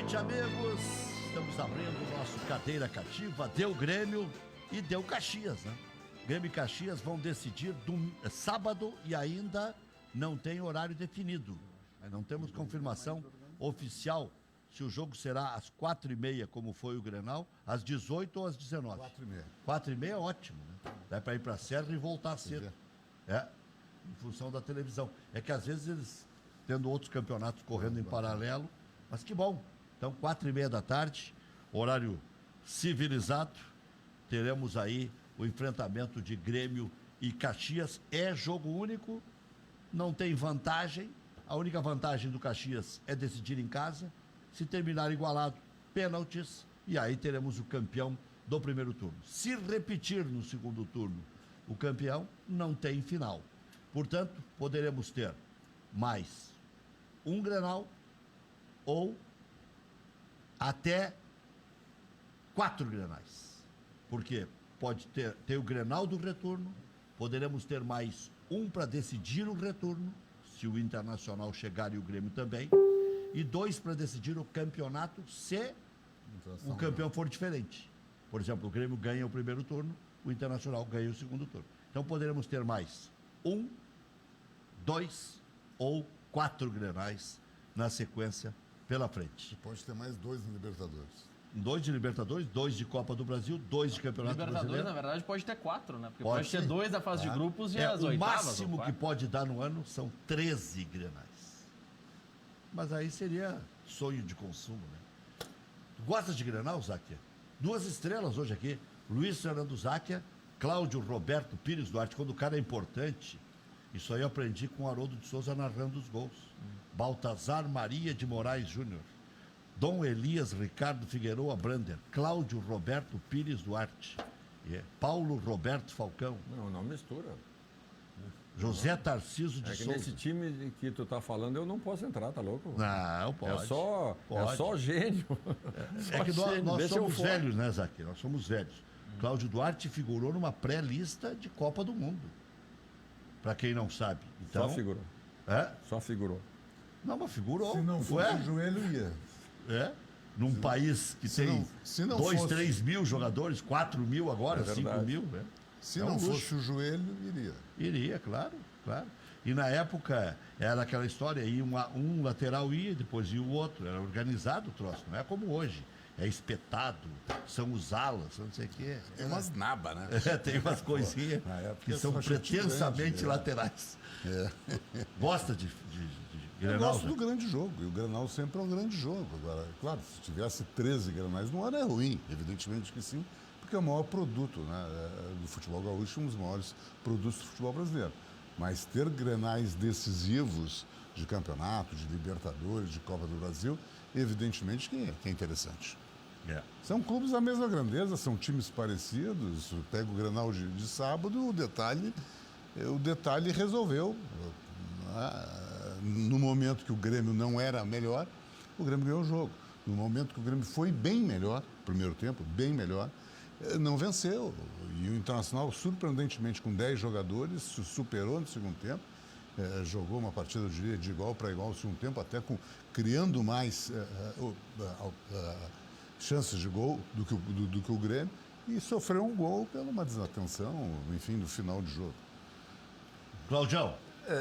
noite, amigos. Estamos abrindo o nosso Cadeira Cativa. Deu Grêmio e deu Caxias, né? Grêmio e Caxias vão decidir sábado e ainda não tem horário definido. Não temos confirmação oficial se o jogo será às 4h30, como foi o Grenal, às 18 ou às 19. 4h30. 4h30 é ótimo, né? Dá para ir para a Serra e voltar cedo. Em função da televisão. É que às vezes eles, tendo outros campeonatos correndo em paralelo, mas que bom. Então, 4h30 da tarde, horário civilizado, teremos aí o enfrentamento de Grêmio e Caxias. É jogo único, não tem vantagem. A única vantagem do Caxias é decidir em casa. Se terminar igualado, pênaltis, e aí teremos o campeão do primeiro turno. Se repetir no segundo turno o campeão, não tem final. Portanto, poderemos ter mais um Grenal ou até 4 Grenais. Porque pode ter o Grenal do retorno, poderemos ter mais um para decidir o retorno, se o Internacional chegar e o Grêmio também, e 2 para decidir o campeonato se o campeão for diferente. Por exemplo, o Grêmio ganha o primeiro turno, o Internacional ganha o segundo turno. Então poderemos ter mais 1, 2 ou 4 Grenais na sequência pela frente. E pode ter mais 2 no Libertadores. 2 de Libertadores, 2 de Copa do Brasil, 2 de Campeonato Libertadores, Brasileiro. na verdade, pode ter 4, né? Porque Pode pode ter 2 da fase de grupos e as o oitavas. máximo que pode dar no ano são 13 Grenais. Mas aí seria sonho de consumo, né? Tu gosta de Grenal, Záquia? 2 estrelas hoje aqui. Luiz Fernando Záquia, Cláudio Roberto Pires Duarte. Quando o cara é importante, isso aí eu aprendi com o Haroldo de Souza narrando os gols. Baltazar Maria de Moraes Júnior. Dom Elias Ricardo Figueroa Brander. Cláudio Roberto Pires Duarte. Paulo Roberto Falcão. Não mistura. José Tarciso de Que Souza. nesse time que tu tá falando, eu não posso entrar, tá louco? Não, pode. É só gênio. É que nós somos velhos, né, Zaque? Nós somos velhos. Cláudio Duarte figurou numa pré-lista de Copa do Mundo. Para quem não sabe. Então, Só figurou. Só figurou. Não, mas figurou. Se não fosse o joelho, ia. Num país que tem 2, 3 mil jogadores, 4 mil agora, 5 mil. Se não fosse o joelho, iria. Iria, claro. E na época era aquela história, ia um lateral ia, depois ia o outro. Era organizado o troço, não é como hoje. É espetado, são os alas, não sei o quê. Tem umas nabas, né? Tem umas coisinhas que são pretensamente laterais. Gosta de Grenal? Eu gosto do grande jogo, e o Grenal sempre é um grande jogo. Agora, claro, se tivesse 13 Grenais no ano é ruim, evidentemente que sim, porque é o maior produto, né, do futebol gaúcho, um dos maiores produtos do futebol brasileiro. Mas ter Grenais decisivos de campeonato, de Libertadores, de Copa do Brasil, evidentemente que é interessante. São clubes da mesma grandeza, são times parecidos. Pega o Grenal de sábado, o detalhe resolveu. No momento que o Grêmio não era melhor, o Grêmio ganhou o jogo. No momento que o Grêmio foi bem melhor, primeiro tempo, bem melhor, não venceu. E o Internacional, surpreendentemente, com 10 jogadores, se superou no segundo tempo. Jogou uma partida, eu diria, de igual para igual no segundo tempo, até criando mais chances de gol do que o Grêmio, e sofreu um gol pela uma desatenção, enfim, no final de jogo. Claudião.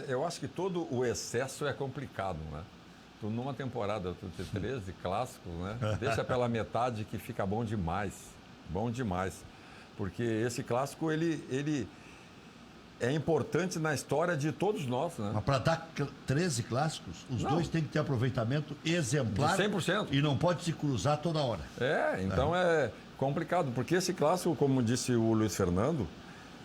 Eu acho que todo o excesso é complicado, né? Tu, numa temporada, tu ter 13 clássicos, né? Deixa pela metade que fica bom demais. Bom demais. Porque esse clássico, ele é importante na história de todos nós, né? Mas para dar 13 clássicos, os dois têm que ter aproveitamento exemplar. De 100%. E não pode se cruzar toda hora. Então é complicado. Porque esse clássico, como disse o Luiz Fernando,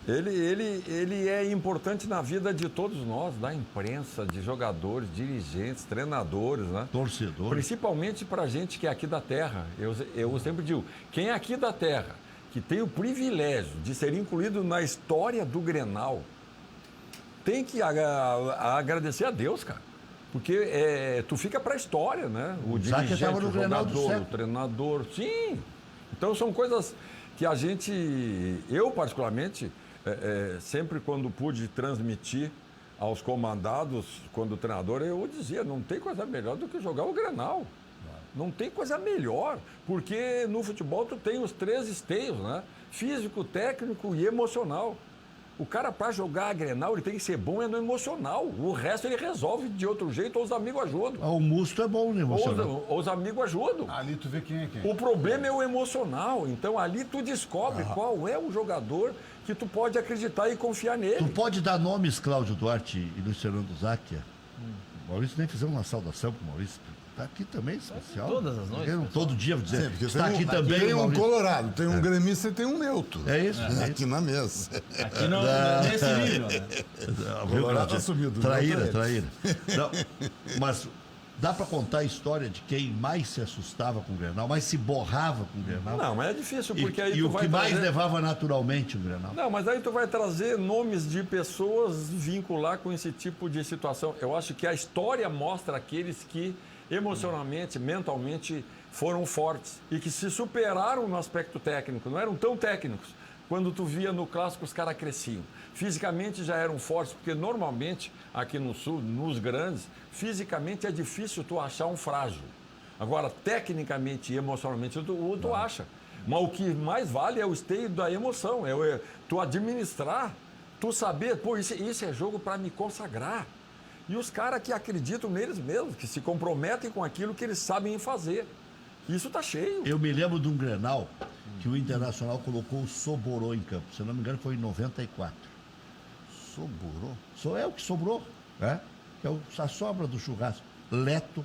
ele é importante na vida de todos nós, da imprensa, de jogadores, dirigentes, treinadores, né? Torcedores. Principalmente para a gente que é aqui da terra. Eu sempre digo, quem é aqui da terra, que tem o privilégio de ser incluído na história do Grenal, tem que agradecer a Deus, cara. Porque tu fica para a história, né? O dirigente, o jogador, o treinador, sim. Então são coisas que a gente, eu particularmente, sempre quando pude transmitir aos comandados, quando treinador, eu dizia, não tem coisa melhor do que jogar o Grenal. Não tem coisa melhor, porque no futebol tu tem os 3 esteios, né? Físico, técnico e emocional. O cara, para jogar a Grenal, ele tem que ser bom no emocional. O resto ele resolve de outro jeito, ou os amigos ajudam. O Musto é bom no emocional. Ou os amigos ajudam. Ali tu vê quem é quem. O problema é o emocional. Então ali tu descobre qual é o jogador que tu pode acreditar e confiar Tu nele. pode dar nomes, Cláudio Duarte e Luiz Fernando Záquia? Maurício, nem fizemos uma saudação pro Maurício. Está aqui também, especial. Todas as noites, Porque todo dia vou dizer. Sim, porque Está aqui tem também. tem o um Maurício. colorado, tem um gremista e tem um neutro. É isso. É Aqui na mesa. Aqui não, nesse nível, né? Viu, Colorado Cláudio? assumido, Traíra, não traíra. Não, mas dá para contar a história de quem mais se assustava com o Grenal, mais se borrava com o Grenal? Não, mas é difícil, E, porque aí e tu o vai que mais trazer... levava naturalmente o Grenal? Não, mas aí tu vai trazer nomes de pessoas vincular com esse tipo de situação. Eu acho que a história mostra aqueles que emocionalmente, mentalmente foram fortes e que se superaram no aspecto técnico, não eram tão técnicos. Quando tu via no clássico, os caras cresciam. Fisicamente já eram fortes, porque normalmente aqui no sul, nos grandes, fisicamente é difícil tu achar um frágil. Agora, tecnicamente e emocionalmente, tu acha. Mas o que mais vale é o esteio da emoção, é tu administrar, tu saber, pô, isso é jogo para me consagrar. E os caras que acreditam neles mesmos, que se comprometem com aquilo que eles sabem fazer. Isso tá cheio. Eu me lembro de um Grenal que o Internacional colocou o Soborô em campo. Se eu não me engano, foi em 94. Soborou? Só é o que sobrou, né? É a sobra do churrasco. Leto,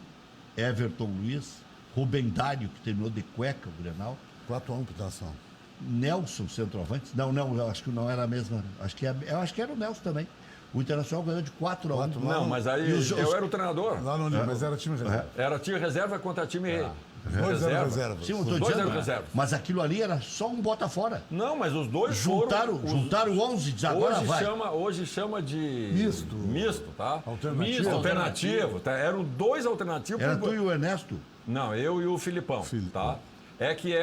Everton Luiz, Rubem Dário, que terminou de cueca o Grenal. 4-1 pro Internação. Nelson, centroavante. Não, eu acho que não era a mesma. Eu acho que era o Nelson também. O Internacional ganhou de 4-1. Não, mas aí E os- eu era o treinador. Lá no mas era time reserva. Era time reserva contra time Dois eram reserva. Sim, eu Os tô dois dizendo, eram reservas. mas aquilo ali era só um bota fora. Não, mas os dois Juntaram, foram... juntaram 11 e diz, agora vai. Hoje chama de... Misto. Misto, tá? Alternativo. Misto, alternativo. Tá? Eram 2 alternativos. Era tu e o Ernesto. Não, eu e o Filipão, tá? É que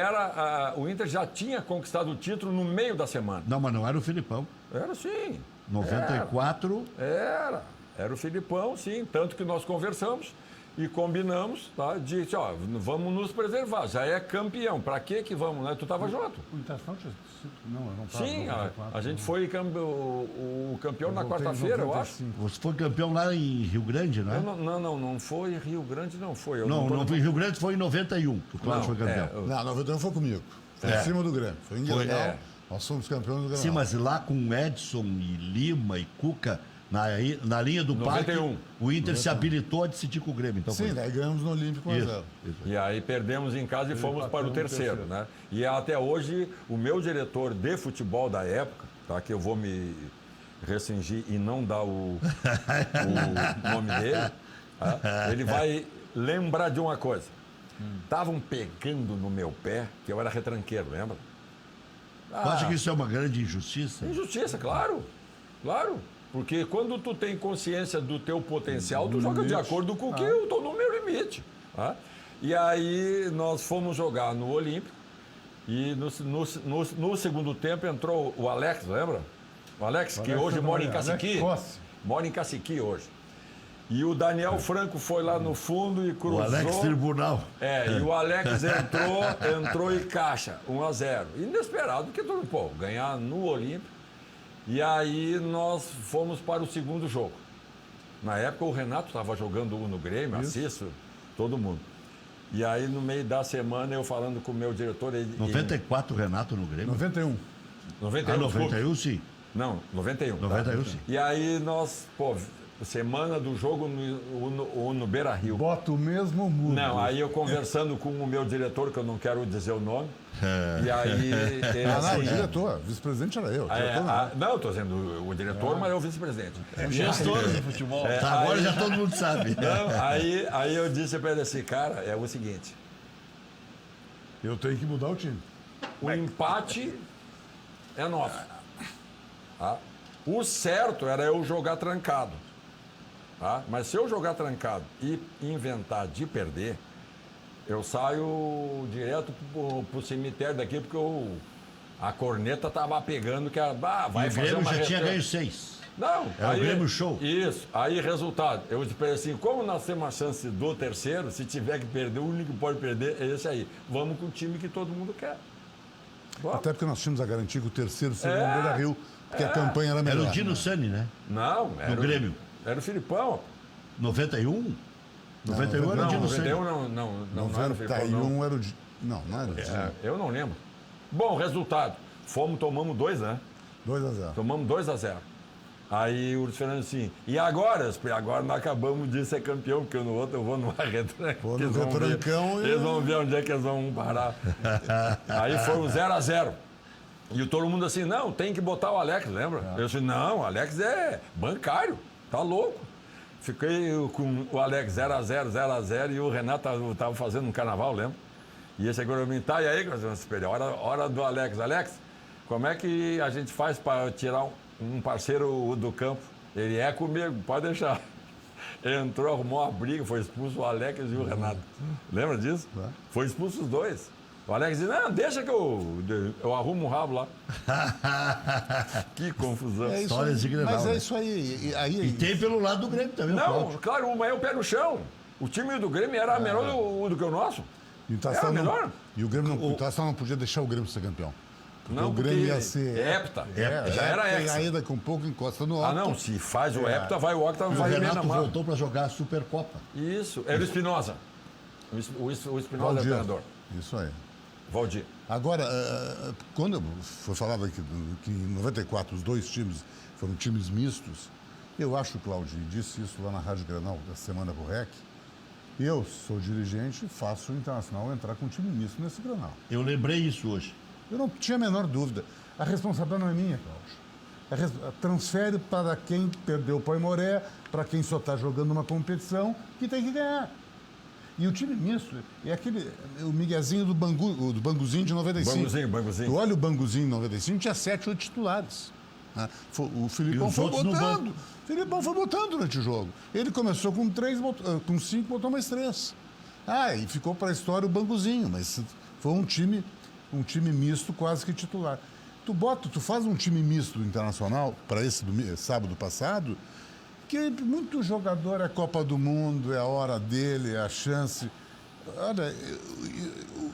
o Inter já tinha conquistado o título no meio da semana. Não, mas não era o Filipão. Era sim. 94. Era o Filipão, sim. Tanto que nós conversamos e combinamos, tá? Disse, ó, vamos nos preservar. Já é campeão. Pra que vamos, né? Tu tava junto. O Internacional tinha sido... Não, eu não estava. Sim, a gente foi o campeão na quarta-feira, eu acho. Você foi campeão lá em Rio Grande, não é? Não foi Rio Grande, não foi. Eu Não, tô não foi em Rio Grande, foi em 91 que o Cláudio foi campeão. Não, 91 foi comigo. Foi em cima do Grêmio. Foi em Grenal. Nós somos campeões do Grenal. Sim, mas lá com Edson e Lima e Cuca, na linha do 91. parque, o Inter se habilitou a decidir com o Grêmio. Então Sim, foi. daí ganhamos no Olímpico 1-0. Isso. E aí perdemos em casa e fomos para o terceiro, né? E até hoje, o meu diretor de futebol da época, tá? Que eu vou me restringir e não dar o nome dele, tá? Ele vai lembrar de uma coisa. Estavam pegando no meu pé, que eu era retranqueiro, lembra? Tu acha que isso é uma grande injustiça? Injustiça, claro. Claro. Porque quando tu tem consciência do teu potencial, tu joga de acordo com o que eu estou no meu limite. Tá? E aí nós fomos jogar no Olímpico e no segundo tempo entrou o Alex, lembra? O Alex, que hoje mora em Caciqui. Mora em Caciqui hoje. E o Daniel Franco foi lá no fundo e cruzou. O Alex Tribunal. E o Alex entrou e caixa, 1-0. Inesperado, porque tudo, ganhar no Olímpico. E aí nós fomos para o segundo jogo. Na época o Renato estava jogando no Grêmio, assisto, todo mundo. E aí no meio da semana eu falando com o meu diretor... 94 Renato no Grêmio? 91. 91, 91 sim. Não, 91. 91 sim. E aí nós, semana do jogo no Beira-Rio. Bota o mesmo mundo. Não, aí eu conversando com o meu diretor, que eu não quero dizer o nome, e aí... o diretor, vice-presidente era eu. Não, eu estou dizendo o diretor, mas é o vice-presidente. Gestor de futebol. Agora já todo mundo sabe. Não, aí eu disse para ele assim, cara, é o seguinte, Eu tenho que mudar o time. o empate é nosso. Tá? O certo era eu jogar trancado. Tá? Mas se eu jogar trancado e inventar de perder, eu saio direto pro cemitério daqui, porque a corneta tava pegando que vai E o fazer Grêmio uma já tinha retranca. ganho 6. Não. Era o Grêmio Show. Isso. Aí, resultado. Eu disse assim, como nós temos a chance do terceiro, se tiver que perder, o único que pode perder é esse aí. Vamos com o time que todo mundo quer. Vamos. Até porque nós tínhamos a garantia que o terceiro seria o Beira-Rio, porque a campanha era Era melhor. o Dino Sani, né? Não. Era No Grêmio. Era o Filipão. 91? 91 era o Não, Dino Sani. 91 não era o Filipão, não. 91 era o... Não era o É, eu não lembro. Bom, resultado. Tomamos 2, né? 2-0. Tomamos 2-0. Aí o Luiz Fernando assim, e agora? Agora nós acabamos de ser campeão, porque no outro eu vou numa retranca. Vou no retrancão e... Eles vão ver onde é que eles vão parar. Aí foi um 0-0. E todo mundo assim, não, tem que botar o Alex, lembra? Eu disse, não, o Alex é bancário, tá louco. Fiquei com o Alex 0-0 e o Renato tava fazendo um carnaval, lembra? E esse agora me tá, e aí, hora do Alex. Alex, como é que a gente faz para tirar um parceiro do campo? Ele é comigo, pode deixar. Entrou, arrumou uma briga, foi expulso o Alex e o Renato. Lembra disso? Foi expulso os dois. O Alex disse, não, deixa que eu arrumo o rabo lá. Que confusão. É isso Histórias aí. de Grenal, Mas é né? isso aí. Aí E tem pelo lado do Grêmio também. Não, claro, uma é o pé no chão. O time do Grêmio era melhor do que o nosso. E o Era Tassal melhor. E o Grêmio não, o Tassal não podia deixar o Grêmio ser campeão. Porque Não, o Grêmio porque ia ser... hepta. Já era hexa. Aí daqui um pouco encosta no Ah, Octa. não, se faz o hepta, vai o octa, E o vai Renato emenda mar. voltou para jogar a Supercopa. Isso, era o Espinosa. O Espinosa é o Valdir. treinador. Isso aí. Valdir. Agora, quando foi falado aqui que em 94 os dois times foram times mistos, eu acho, Claudio, e disse isso lá na Rádio Grenal da semana pro REC, eu sou dirigente e faço o Internacional entrar com um time misto nesse Grenal. Eu lembrei isso hoje. Eu não tinha a menor dúvida. A responsabilidade não é minha, Cláudio. Transfere para quem perdeu o Poimoré, para quem só está jogando uma competição, que tem que ganhar. E o time misto é o Miguezinho do Banguzinho de 95. Banguzinho. Tu olha o Banguzinho de 95, tinha 7, 8 titulares. Né? O Filipão E os foi outros no botando. banco. O Filipão foi botando durante o jogo. Ele começou com 5, botou mais 3. E ficou para a história o Banguzinho, mas foi um time misto quase que titular. Tu faz um time misto do Internacional para esse sábado passado, que muito jogador é Copa do Mundo, é a hora dele, é a chance. Olha,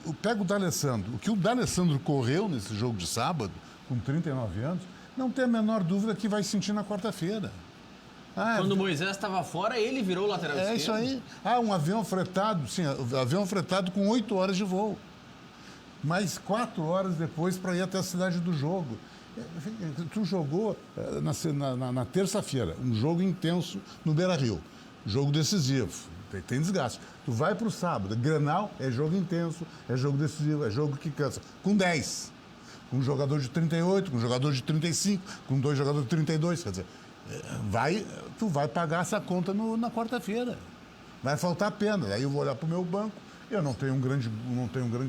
eu pego o D'Alessandro. O que o D'Alessandro correu nesse jogo de sábado, com 39 anos, não tem a menor dúvida que vai sentir na quarta-feira. Quando o Moisés estava fora, ele virou o lateral esquerdo. É isso aí. Um avião fretado, avião fretado com 8 horas de voo. Mais 4 horas depois para ir até a cidade do jogo. Tu jogou na terça-feira, um jogo intenso no Beira-Rio. Jogo decisivo, tem desgaste. Tu vai para o sábado, Grenal é jogo intenso, é jogo decisivo, é jogo que cansa. Com 10. Com um jogador de 38, com um jogador de 35, com 2 jogadores de 32. Quer dizer, tu vai pagar essa conta na quarta-feira. Vai faltar pena. Aí eu vou olhar para o meu banco, eu não tenho um grande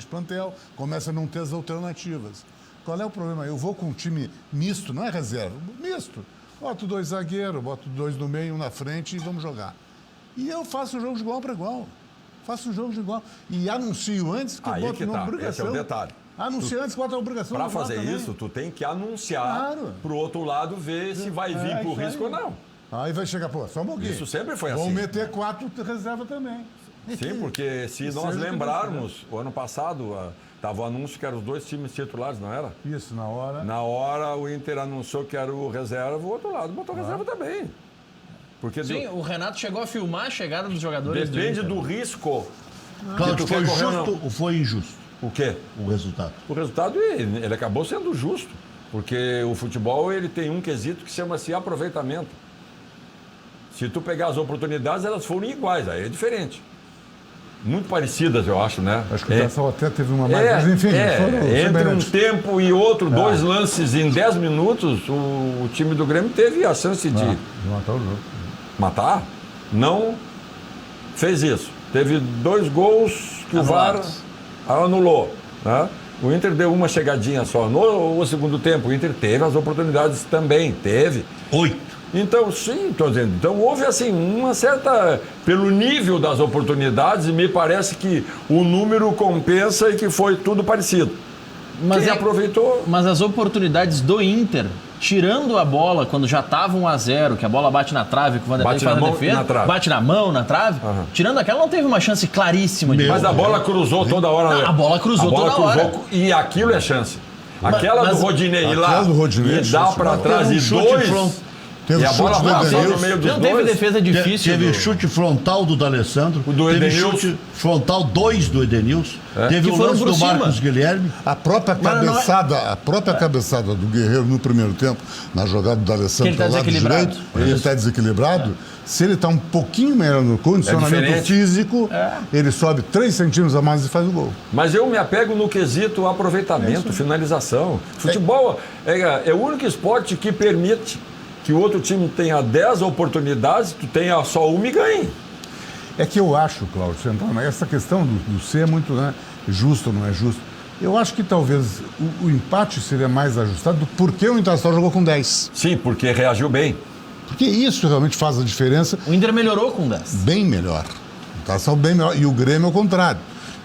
plantel, começa a não ter as alternativas. Qual é o problema? Eu vou com um time misto, não é reserva, misto. Boto 2 zagueiros, boto 2 no meio, 1 na frente e vamos jogar. E eu faço o jogo de igual para igual. Faço o jogo de igual. E anuncio antes que eu Aí boto que na tá. obrigação. Esse é o detalhe. Anuncio antes que bota a obrigação. Para do lado fazer também. isso, tu tem que anunciar Claro. pro outro lado ver se vai vir pro isso risco aí. ou não. Aí vai chegar, só um pouquinho. Isso sempre foi Vão assim. meter 4 reserva também. Sim, porque se Isso nós aí que lembrarmos, o ano passado, estava o anúncio que eram os 2 times titulares, não era? Isso, na hora. Na hora, o Inter anunciou que era o reserva, o outro lado botou reserva também. Porque Sim, o Renato chegou a filmar a chegada dos jogadores depende do Inter. do risco. Cláudio, tu quer foi correr ou justo ou foi injusto O quê? o resultado? O resultado, ele acabou sendo justo. Porque o futebol, ele tem um quesito que chama-se aproveitamento. Se tu pegar as oportunidades, elas foram iguais, aí é diferente. Muito parecidas, eu acho, né? Acho que o Tassal até teve uma mais. Mas enfim, foram entre um semelhantes. tempo e outro, 2 lances em 10 minutos, o time do Grêmio teve a chance de De matar o jogo. matar. Não fez isso. Teve 2 gols que Anulados. o VAR anulou. Né? O Inter deu uma chegadinha só. No segundo tempo, o Inter teve as oportunidades também. Teve. 8. Então, sim, estou dizendo. Então, houve, assim, uma certa... Pelo nível das oportunidades, me parece que o número compensa e que foi tudo parecido. Mas Quem é- aproveitou... Mas as oportunidades do Inter tirando a bola quando já estava 1-0, que a bola bate na trave, que o Vanderlei Bate faz na a mão defesa, e na trave. bate na mão, na trave. Tirando aquela, não teve uma chance claríssima de Mas a bola cruzou toda hora. Não, a bola cruzou toda hora. E aquilo é chance. Aquela mas- do Rodinei ir lá Aquela do Rodinei é e dá chance. para Mas trás teve e um chute dois. front- Teve E a bola chute do passou no Edenilson. meio dos Não teve dois. defesa difícil. Teve do- chute frontal do D'Alessandro. O do teve Edenilson. chute frontal 2 do Edenilson. Teve Que o foram lance por do cima. Marcos Guilherme. A própria Mas não é- cabeçada do Guerreiro no primeiro tempo, na jogada do D'Alessandro Que ele tá pelo lado desequilibrado. direito, ele está desequilibrado. Se ele está um pouquinho melhor no condicionamento diferente. físico, ele sobe 3 centímetros a mais e faz o gol. Mas eu me apego no quesito aproveitamento, finalização. Futebol é o único esporte que permite que o outro time tenha 10 oportunidades, tu tenha só uma e ganhe. É que eu acho, Cláudio Santana, essa questão do ser é muito, né, justo ou não é justo. Eu acho que talvez o empate seria mais ajustado do porquê o Internacional jogou com 10. Sim, porque reagiu bem. Porque isso realmente faz a diferença. O Inter melhorou com 10. Bem melhor. O Internacional bem melhor. E o Grêmio ao contrário.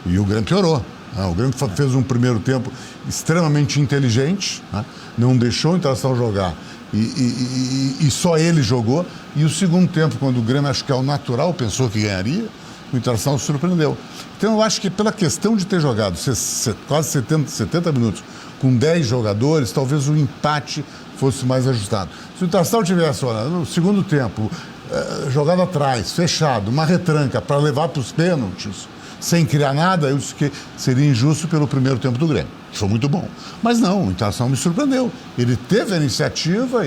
E o Grêmio piorou. O Grêmio fez um primeiro tempo extremamente inteligente, né? Não deixou o Internacional jogar. E só ele jogou. E o segundo tempo, quando o Grêmio, acho que é o natural, pensou que ganharia, o Internacional surpreendeu. Então eu acho que pela questão de ter jogado quase 70 minutos com 10 jogadores, talvez o empate fosse mais ajustado. Se o Internacional tivesse, olha, no segundo tempo, jogado atrás, fechado, uma retranca para levar para os pênaltis, sem criar nada, eu disse que seria injusto pelo primeiro tempo do Grêmio. Foi muito bom. Mas não, o Internacional me surpreendeu. Ele teve a iniciativa,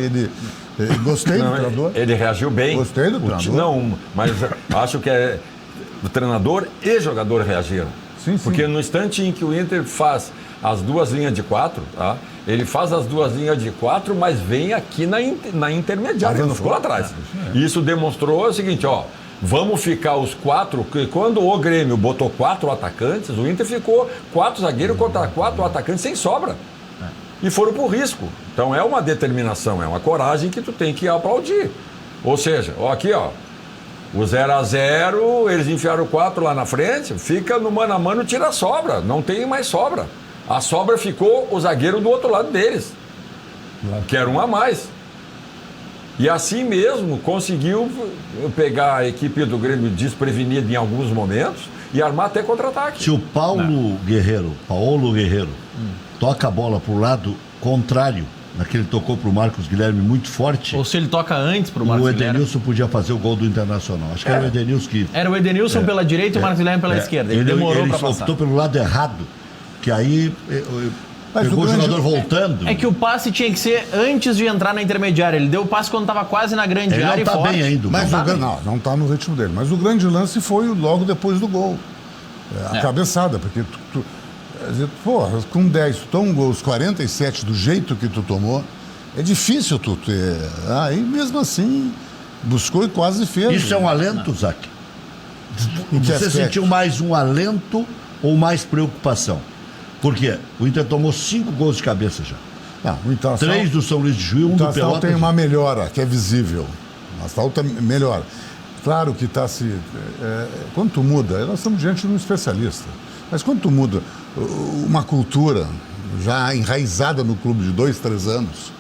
gostei do treinador. Ele reagiu bem. Gostei do treinador. Não, mas acho que o treinador e jogador reagiram. Sim, sim. Porque no instante em que o Inter faz as duas linhas de 4, tá? Ele faz as duas linhas de 4, mas vem aqui na intermediária, ele não ficou lá atrás. Isso demonstrou o seguinte, ó, vamos ficar os 4, que quando o Grêmio botou 4 atacantes, o Inter ficou 4 zagueiros contra 4 atacantes sem sobra. E foram por risco. Então é uma determinação, é uma coragem que tu tem que aplaudir. Ou seja, ó, aqui, ó, o 0-0, eles enfiaram 4 lá na frente, fica no mano a mano, tira a sobra, não tem mais sobra. A sobra ficou o zagueiro do outro lado deles, que era um a mais. E assim mesmo conseguiu pegar a equipe do Grêmio desprevenida em alguns momentos e armar até contra-ataque. Se o Paulo Guerreiro toca a bola para o lado contrário, naquele tocou para o Marcos Guilherme muito forte, Ou se ele toca antes pro Marcos o Guilherme. Edenilson podia fazer o gol do Internacional. Acho que era o Edenilson que... Era o Edenilson pela direita e o Marcos Guilherme pela esquerda. Ele demorou ele para passar. optou pelo lado errado, que aí Mas pegou o grande- jogador voltando. É que o passe tinha que ser antes de entrar na intermediária. Ele deu o passe quando estava quase na grande Ele área não e está forte. bem ainda. Mas não. não está no ritmo dele. Mas o grande lance foi logo depois do gol. A cabeçada, porque com 10, tu toma um gol, os 47 do jeito que tu tomou, é difícil tu ter. Aí mesmo assim, buscou e quase fez. Isso é um alento, Zac? Em que Você aspecto? sentiu mais um alento ou mais preocupação? Por quê? O Inter tomou 5 gols de cabeça já. Não, o Internacional, 3 do São Luís de Juiz, o 1 do Internacional Pelotas. tem uma melhora, que é visível. O Internacional melhora. Claro que está se... quando tu muda, nós estamos diante de um especialista, mas quando tu muda uma cultura já enraizada no clube de 2, 3 anos,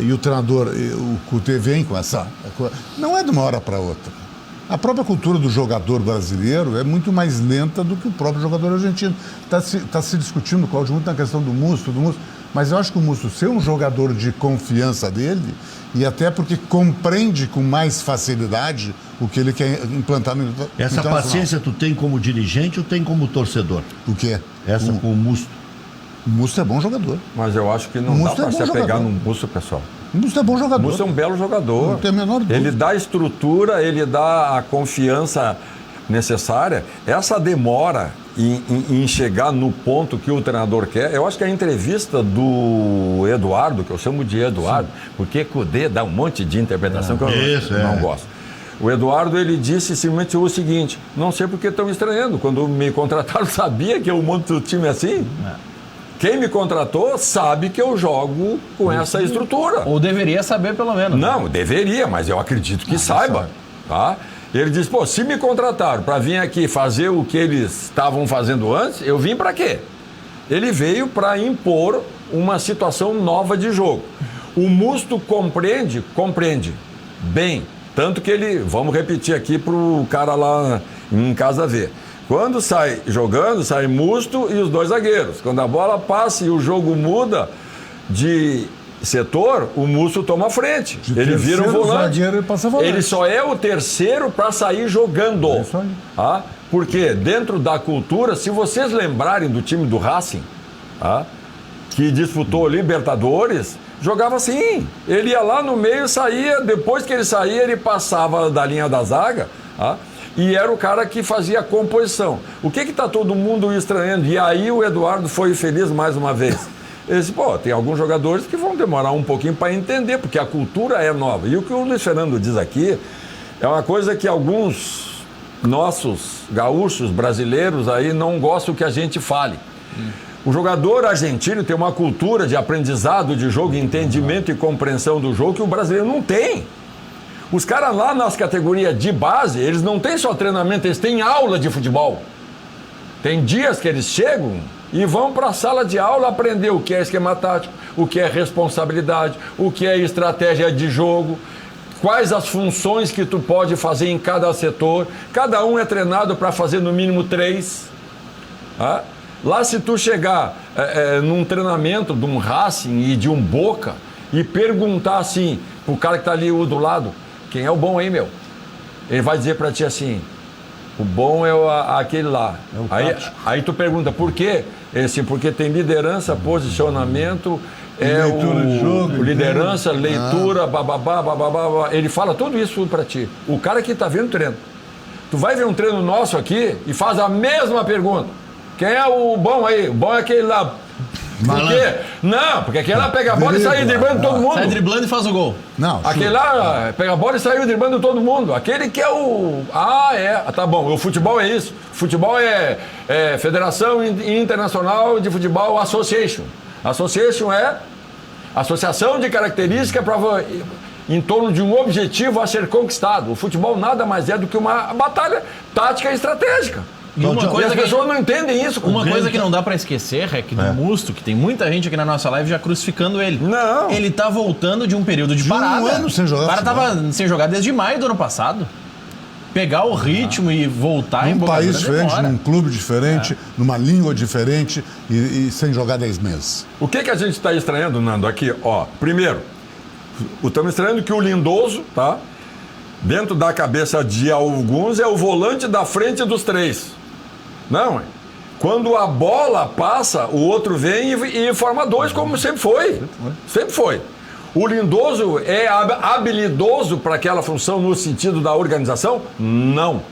e o treinador, o Couté vem com essa... Não é de uma hora para outra. A própria cultura do jogador brasileiro é muito mais lenta do que o próprio jogador argentino. Está se discutindo, Cláudio, muito na questão do Musto, mas eu acho que o Musto ser um jogador de confiança dele, e até porque compreende com mais facilidade o que ele quer implantar no Essa Internacional. paciência tu tem como dirigente ou tem como torcedor? O quê? Essa com o Musto. O Musto é bom jogador. Mas eu acho que não Musto dá é para se bom apegar jogador. no Musto, pessoal. O Musto é bom O jogador. Musto é um belo jogador. Não tem a menor dúvida. Ele dá estrutura, ele dá a confiança necessária. Essa demora em chegar no ponto que o treinador quer, eu acho que a entrevista do Eduardo, que eu chamo de Eduardo, porque Couté dá um monte de interpretação que eu não gosto. O Eduardo, ele disse simplesmente o seguinte: não sei porque estão estranhando. Quando me contrataram, sabia que eu monto o time assim? Quem me contratou sabe que eu jogo com essa estrutura. Ou deveria saber, pelo menos. Não, deveria, mas eu acredito que saiba. Tá? Ele disse, pô, se me contrataram para vir aqui fazer o que eles estavam fazendo antes, eu vim para quê? Ele veio para impor uma situação nova de jogo. O Musto compreende bem. Tanto que ele, vamos repetir aqui para o cara lá em casa ver. Quando sai jogando, sai Musto e os 2 zagueiros. Quando a bola passa e o jogo muda de setor, o Musto toma a frente. Ele vira um volante. Zagueiro, ele passa volante. Ele só é o terceiro para sair jogando. É isso aí. Tá? Porque dentro da cultura, se vocês lembrarem do time do Racing, tá? Que disputou Libertadores, jogava assim. Ele ia lá no meio, saía, depois que ele saía, ele passava da linha da zaga, tá? E era o cara que fazia a composição. O que está todo mundo estranhando? E aí o Eduardo foi feliz mais uma vez. Ele disse, tem alguns jogadores que vão demorar um pouquinho para entender, porque a cultura é nova. E o que o Luiz Fernando diz aqui é uma coisa que alguns nossos gaúchos brasileiros aí não gostam que a gente fale. O jogador argentino tem uma cultura de aprendizado de jogo, entendimento e compreensão do jogo que o brasileiro não tem. Os caras lá nas categorias de base, eles não têm só treinamento, eles têm aula de futebol. Tem dias que eles chegam e vão para a sala de aula aprender o que é esquema tático, o que é responsabilidade, o que é estratégia de jogo, quais as funções que tu pode fazer em cada setor. Cada um é treinado para fazer no mínimo 3. Tá? Lá se tu chegar num treinamento de um Racing e de um Boca e perguntar assim pro cara que tá ali do lado, quem é o bom, hein, meu? Ele vai dizer para ti assim, o bom é aquele lá. Aí tu pergunta, por quê? Ele assim, porque tem liderança, posicionamento, leitura de jogo, liderança, leitura, bababá, bababá. Ele fala tudo isso para ti. O cara que tá vendo o treino. Tu vai ver um treino nosso aqui e faz a mesma pergunta. Quem é o bom aí? O bom é aquele lá. Por quê? Não, porque aquele lá pega a bola e sai driblando todo mundo. Sai driblando e faz o gol. Não, Aquele lá pega a bola e sai driblando todo mundo. Aquele que é o... tá bom, o futebol é isso. Futebol é Federação Internacional de Futebol Association. Association é associação de características em torno de um objetivo a ser conquistado. O futebol nada mais é do que uma batalha tática e estratégica. E as pessoas não entendem isso. Uma coisa que não dá pra esquecer é que do Musto, que tem muita gente aqui na nossa live já crucificando ele. Não. Ele tá voltando de um período de parada. Um ano sem jogar. O cara tava sem jogar desde maio do ano passado. Pegar o ritmo e voltar em num país diferente, demora. num clube diferente, numa língua diferente e sem jogar 10 meses. O que a gente está estranhando, Nando, aqui? Primeiro, estamos estranhando que o Lindoso, tá? Dentro da cabeça de alguns, é o volante da frente dos 3. Não, quando a bola passa, o outro vem e forma 2, como sempre foi. Sempre foi. O Lindoso é habilidoso para aquela função no sentido da organização? Não.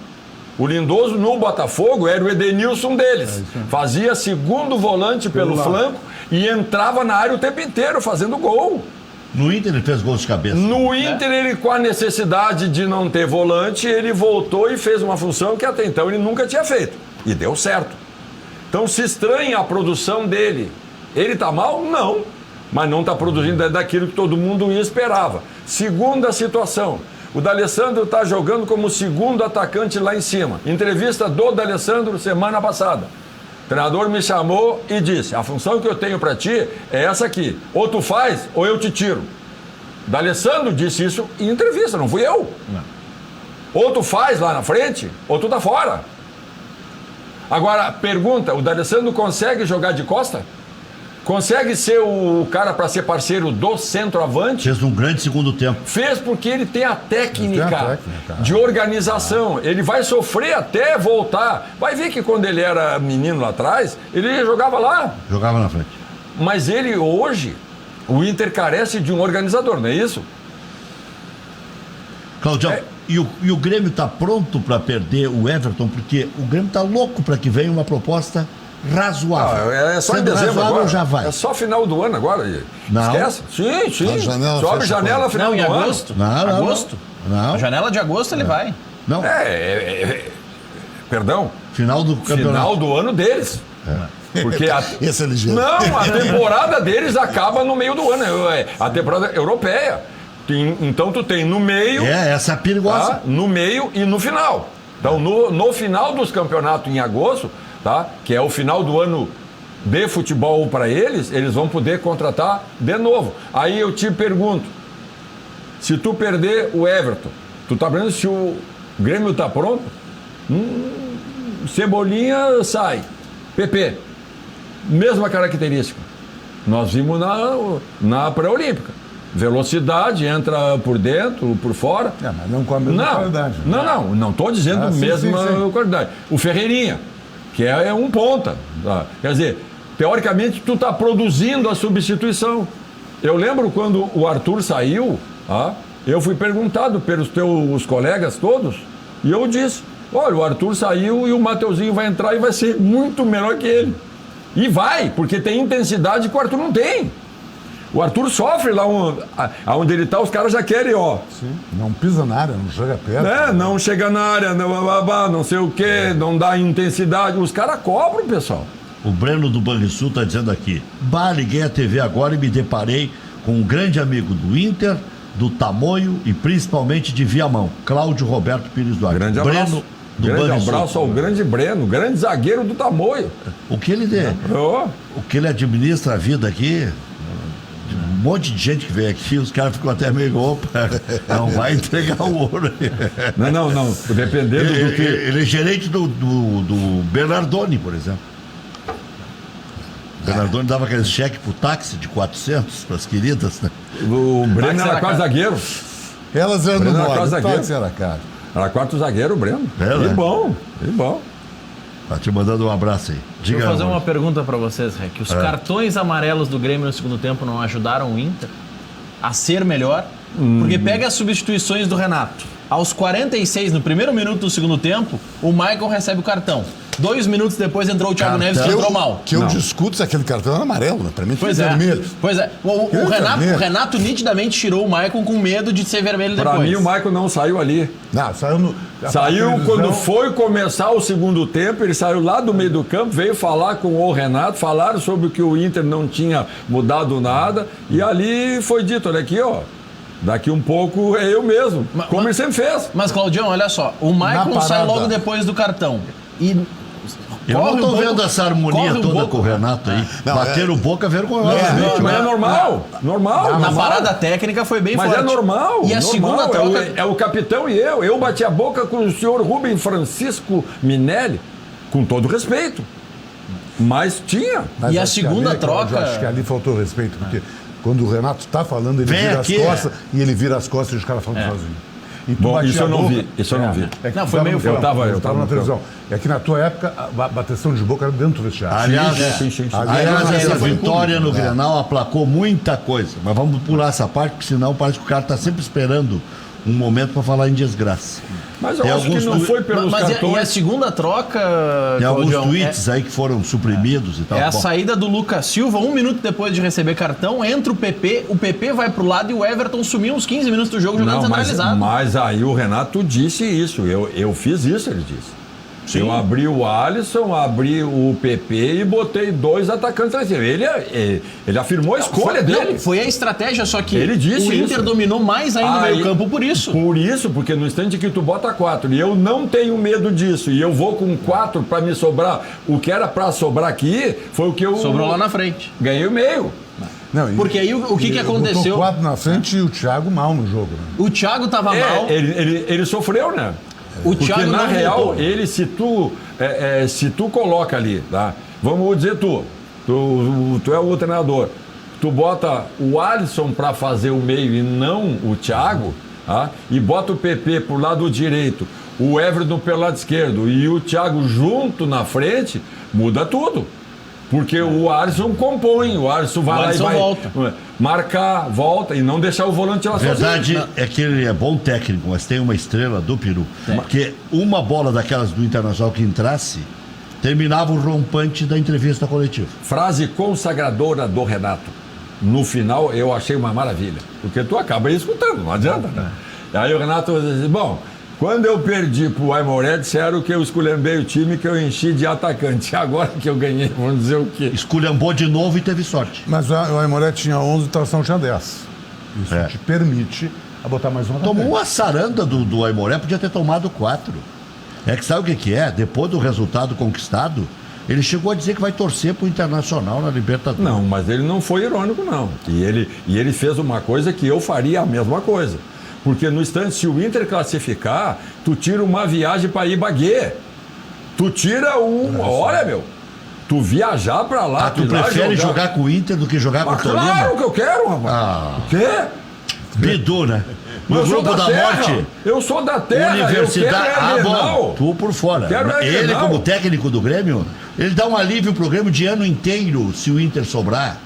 O Lindoso no Botafogo era o Edenilson deles. Fazia segundo volante pelo flanco e entrava na área o tempo inteiro fazendo gol. No Inter ele fez gols de cabeça. No Inter, ele, com a necessidade de não ter volante, ele voltou e fez uma função que até então ele nunca tinha feito. E deu certo. Então se estranha a produção dele. Ele está mal? Não. Mas não está produzindo daquilo que todo mundo esperava. Segunda situação. O D'Alessandro está jogando como segundo atacante lá em cima. Entrevista do D'Alessandro semana passada. O treinador me chamou e disse, a função que eu tenho para ti é essa aqui. Ou tu faz, ou eu te tiro. O D'Alessandro disse isso em entrevista, não fui eu. Não. Ou tu faz lá na frente, ou tu tá fora. Agora, pergunta, o D'Alessandro consegue jogar de costa? Consegue ser o cara para ser parceiro do centroavante? Fez um grande segundo tempo. Fez porque ele tem a técnica de organização. Ele vai sofrer até voltar. Vai ver que quando ele era menino lá atrás, ele jogava lá. Jogava na frente. Mas ele hoje, o Inter carece de um organizador, não é isso? Claudião, e o Grêmio está pronto para perder o Everton? Porque o Grêmio está louco para que venha uma proposta razoável. É só em Sendo dezembro razoável, agora. já vai. É só final do ano agora. Não. Esquece? Sim. A janela Sobe fecha janela final Não, em do ano. agosto. Não. Agosto. Não. A janela de agosto ele vai. Não, Perdão? final do campeonato. Final do ano deles. Porque Esse é ligeiro. Não, a temporada deles acaba no meio do ano. A temporada europeia. Então tu tem no meio. Essa é a perigosa. Tá? No meio e no final. Então, no final dos campeonatos em agosto, tá? Que é o final do ano dê futebol para eles, eles vão poder contratar de novo. Aí eu te pergunto, se tu perder o Everton, tu tá vendo se o Grêmio tá pronto? Cebolinha sai. PP, mesma característica. Nós vimos na pré-olímpica. Velocidade, entra por dentro, por fora. Mas não com a mesma qualidade. Não estou dizendo mesma qualidade. O Ferreirinha, que é um ponta. Tá? Quer dizer, teoricamente, tu está produzindo a substituição. Eu lembro quando o Arthur saiu, eu fui perguntado pelos teus colegas todos, e eu disse, olha, o Arthur saiu e o Mateuzinho vai entrar e vai ser muito melhor que ele. E vai, porque tem intensidade que o Arthur não tem. O Arthur sofre lá onde ele está, os caras já querem, Sim, não pisa na área, não chega perto. Não chega na área, não sei o quê, não dá intensidade. Os caras cobram, pessoal. O Breno do Banrisul está dizendo aqui, liguei a TV agora e me deparei com um grande amigo do Inter, do Tamoio e principalmente de Viamão, Cláudio Roberto Pires Duarte. Grande abraço. Breno do grande Banrisul. Abraço ao grande Breno, grande zagueiro do Tamoio. O que ele administra a vida aqui, um monte de gente que vem aqui, os caras ficam até meio, opa, não vai entregar o ouro. Não, dependendo do que... Ele é gerente do Bernardoni, por exemplo. O Bernardoni dava aquele cheque pro táxi de 400 para as queridas, né? O Breno era quase zagueiro. Elas eram do Breno era quase modo, o zagueiro. táxi era caro. Era quarto zagueiro, o Breno. né? Que bom. Tá te mandando um abraço aí. Deixa eu fazer amor. uma pergunta para vocês, Rec. Os cartões amarelos do Grêmio no segundo tempo não ajudaram o Inter a ser melhor? Porque pega as substituições do Renato. Aos 46, no primeiro minuto do segundo tempo, o Michael recebe o cartão. 2 minutos depois entrou o Thiago Neves e entrou mal. Que eu discuto se aquele cartão era amarelo, né? Pra mim foi vermelho. Pois é. O Renato nitidamente tirou o Michael com medo de ser vermelho depois. Pra mim, o Michael não saiu ali. Não, saiu no... Saiu quando foi começar o segundo tempo, ele saiu lá do meio do campo, veio falar com o Renato, falaram sobre que o Inter não tinha mudado nada, e ali foi dito, olha aqui, daqui um pouco é eu mesmo, como ele sempre fez. Mas, Claudião, olha só, o Michael sai logo depois do cartão. E eu não tô vendo essa harmonia toda com o Renato aí. Bateram boca vergonhosamente. Mas é normal. Na parada técnica foi bem mas forte. Mas é normal. E a segunda troca... É o capitão e eu. Eu bati a boca com o senhor Rubem Francisco Minelli, com todo respeito. Mas tinha. Mas e a segunda troca... Eu acho que ali faltou respeito, porque quando o Renato está falando, ele vira as costas e ele vira as costas e os caras falando sozinho. Bom, isso eu não vi. Isso eu não vi. Não, foi meio eu tava na televisão. É que na tua época, a bateção de boca era dentro do vestiário. Aliás, essa vitória no Grenal aplacou muita coisa. Mas vamos pular essa parte, porque senão parece que o cara está sempre esperando um momento para falar em desgraça. Mas eu acho que não foi pelos cartões. E a segunda troca, tem alguns tweets aí que foram suprimidos e tal. É a saída do Lucas Silva, 1 minuto depois de receber cartão, entra o PP vai pro lado e o Everton sumiu uns 15 minutos do jogo jogando centralizado. Mas aí o Renato disse isso, eu fiz isso, ele disse. Sim. Eu abri o Alisson, abri o PP e botei 2 atacantes ali. Ele afirmou a escolha dele. Foi a estratégia, só que ele disse o Inter dominou mais ainda o meio campo por isso. Por isso, porque no instante que tu bota 4, e eu não tenho medo disso, e eu vou com 4 para me sobrar, o que era para sobrar aqui, foi o que eu... Sobrou lá na frente. Ganhei o meio. Não, porque aí o que aconteceu? Botou 4 na frente e o Thiago mal no jogo. Né? O Thiago tava mal. Ele sofreu, né? O porque Thiago na não real, voltou. ele, se tu coloca ali, tá? Vamos dizer tu é o treinador, tu bota o Alisson para fazer o meio e não o Thiago, tá? E bota o PP pro lado direito, o Everton pelo lado esquerdo e o Thiago junto na frente, muda tudo. Porque o Alisson compõe, o Alisson vai lá e vai volta. Marcar, volta e não deixar o volante lá sozinho. A verdade é que ele é bom técnico, mas tem uma estrela do peru. Porque uma bola daquelas do Internacional que entrasse, terminava o rompante da entrevista coletiva. Frase consagradora do Renato. No final, eu achei uma maravilha. Porque tu acaba escutando, não adianta, né? Aí o Renato disse, bom... Quando eu perdi pro Aimoré, disseram que eu esculhambei o time, que eu enchi de atacante. Agora que eu ganhei, vamos dizer o quê? Esculhambou de novo e teve sorte. Mas o Aimoré tinha 11 e o Tração tinha 10. Isso te permite a botar mais uma Tomou uma saranda do Aimoré, podia ter tomado 4. É que sabe o que é? Depois do resultado conquistado, Ele chegou a dizer que vai torcer pro Internacional na Libertadores. Não, mas ele não foi irônico, não. E ele fez uma coisa que eu faria a mesma coisa. Porque no instante, se o Inter classificar, tu tira uma viagem para Ibagué. Tu tira olha, meu, tu viajar para lá. Tu prefere jogar com o Inter do que jogar com o Tolima? Claro que eu quero, rapaz. O quê? Bidu, né? No grupo da morte. Eu sou da terra. Universidade. Bom, tu por fora. Ele, como técnico do Grêmio, ele dá um alívio pro Grêmio de ano inteiro se o Inter sobrar.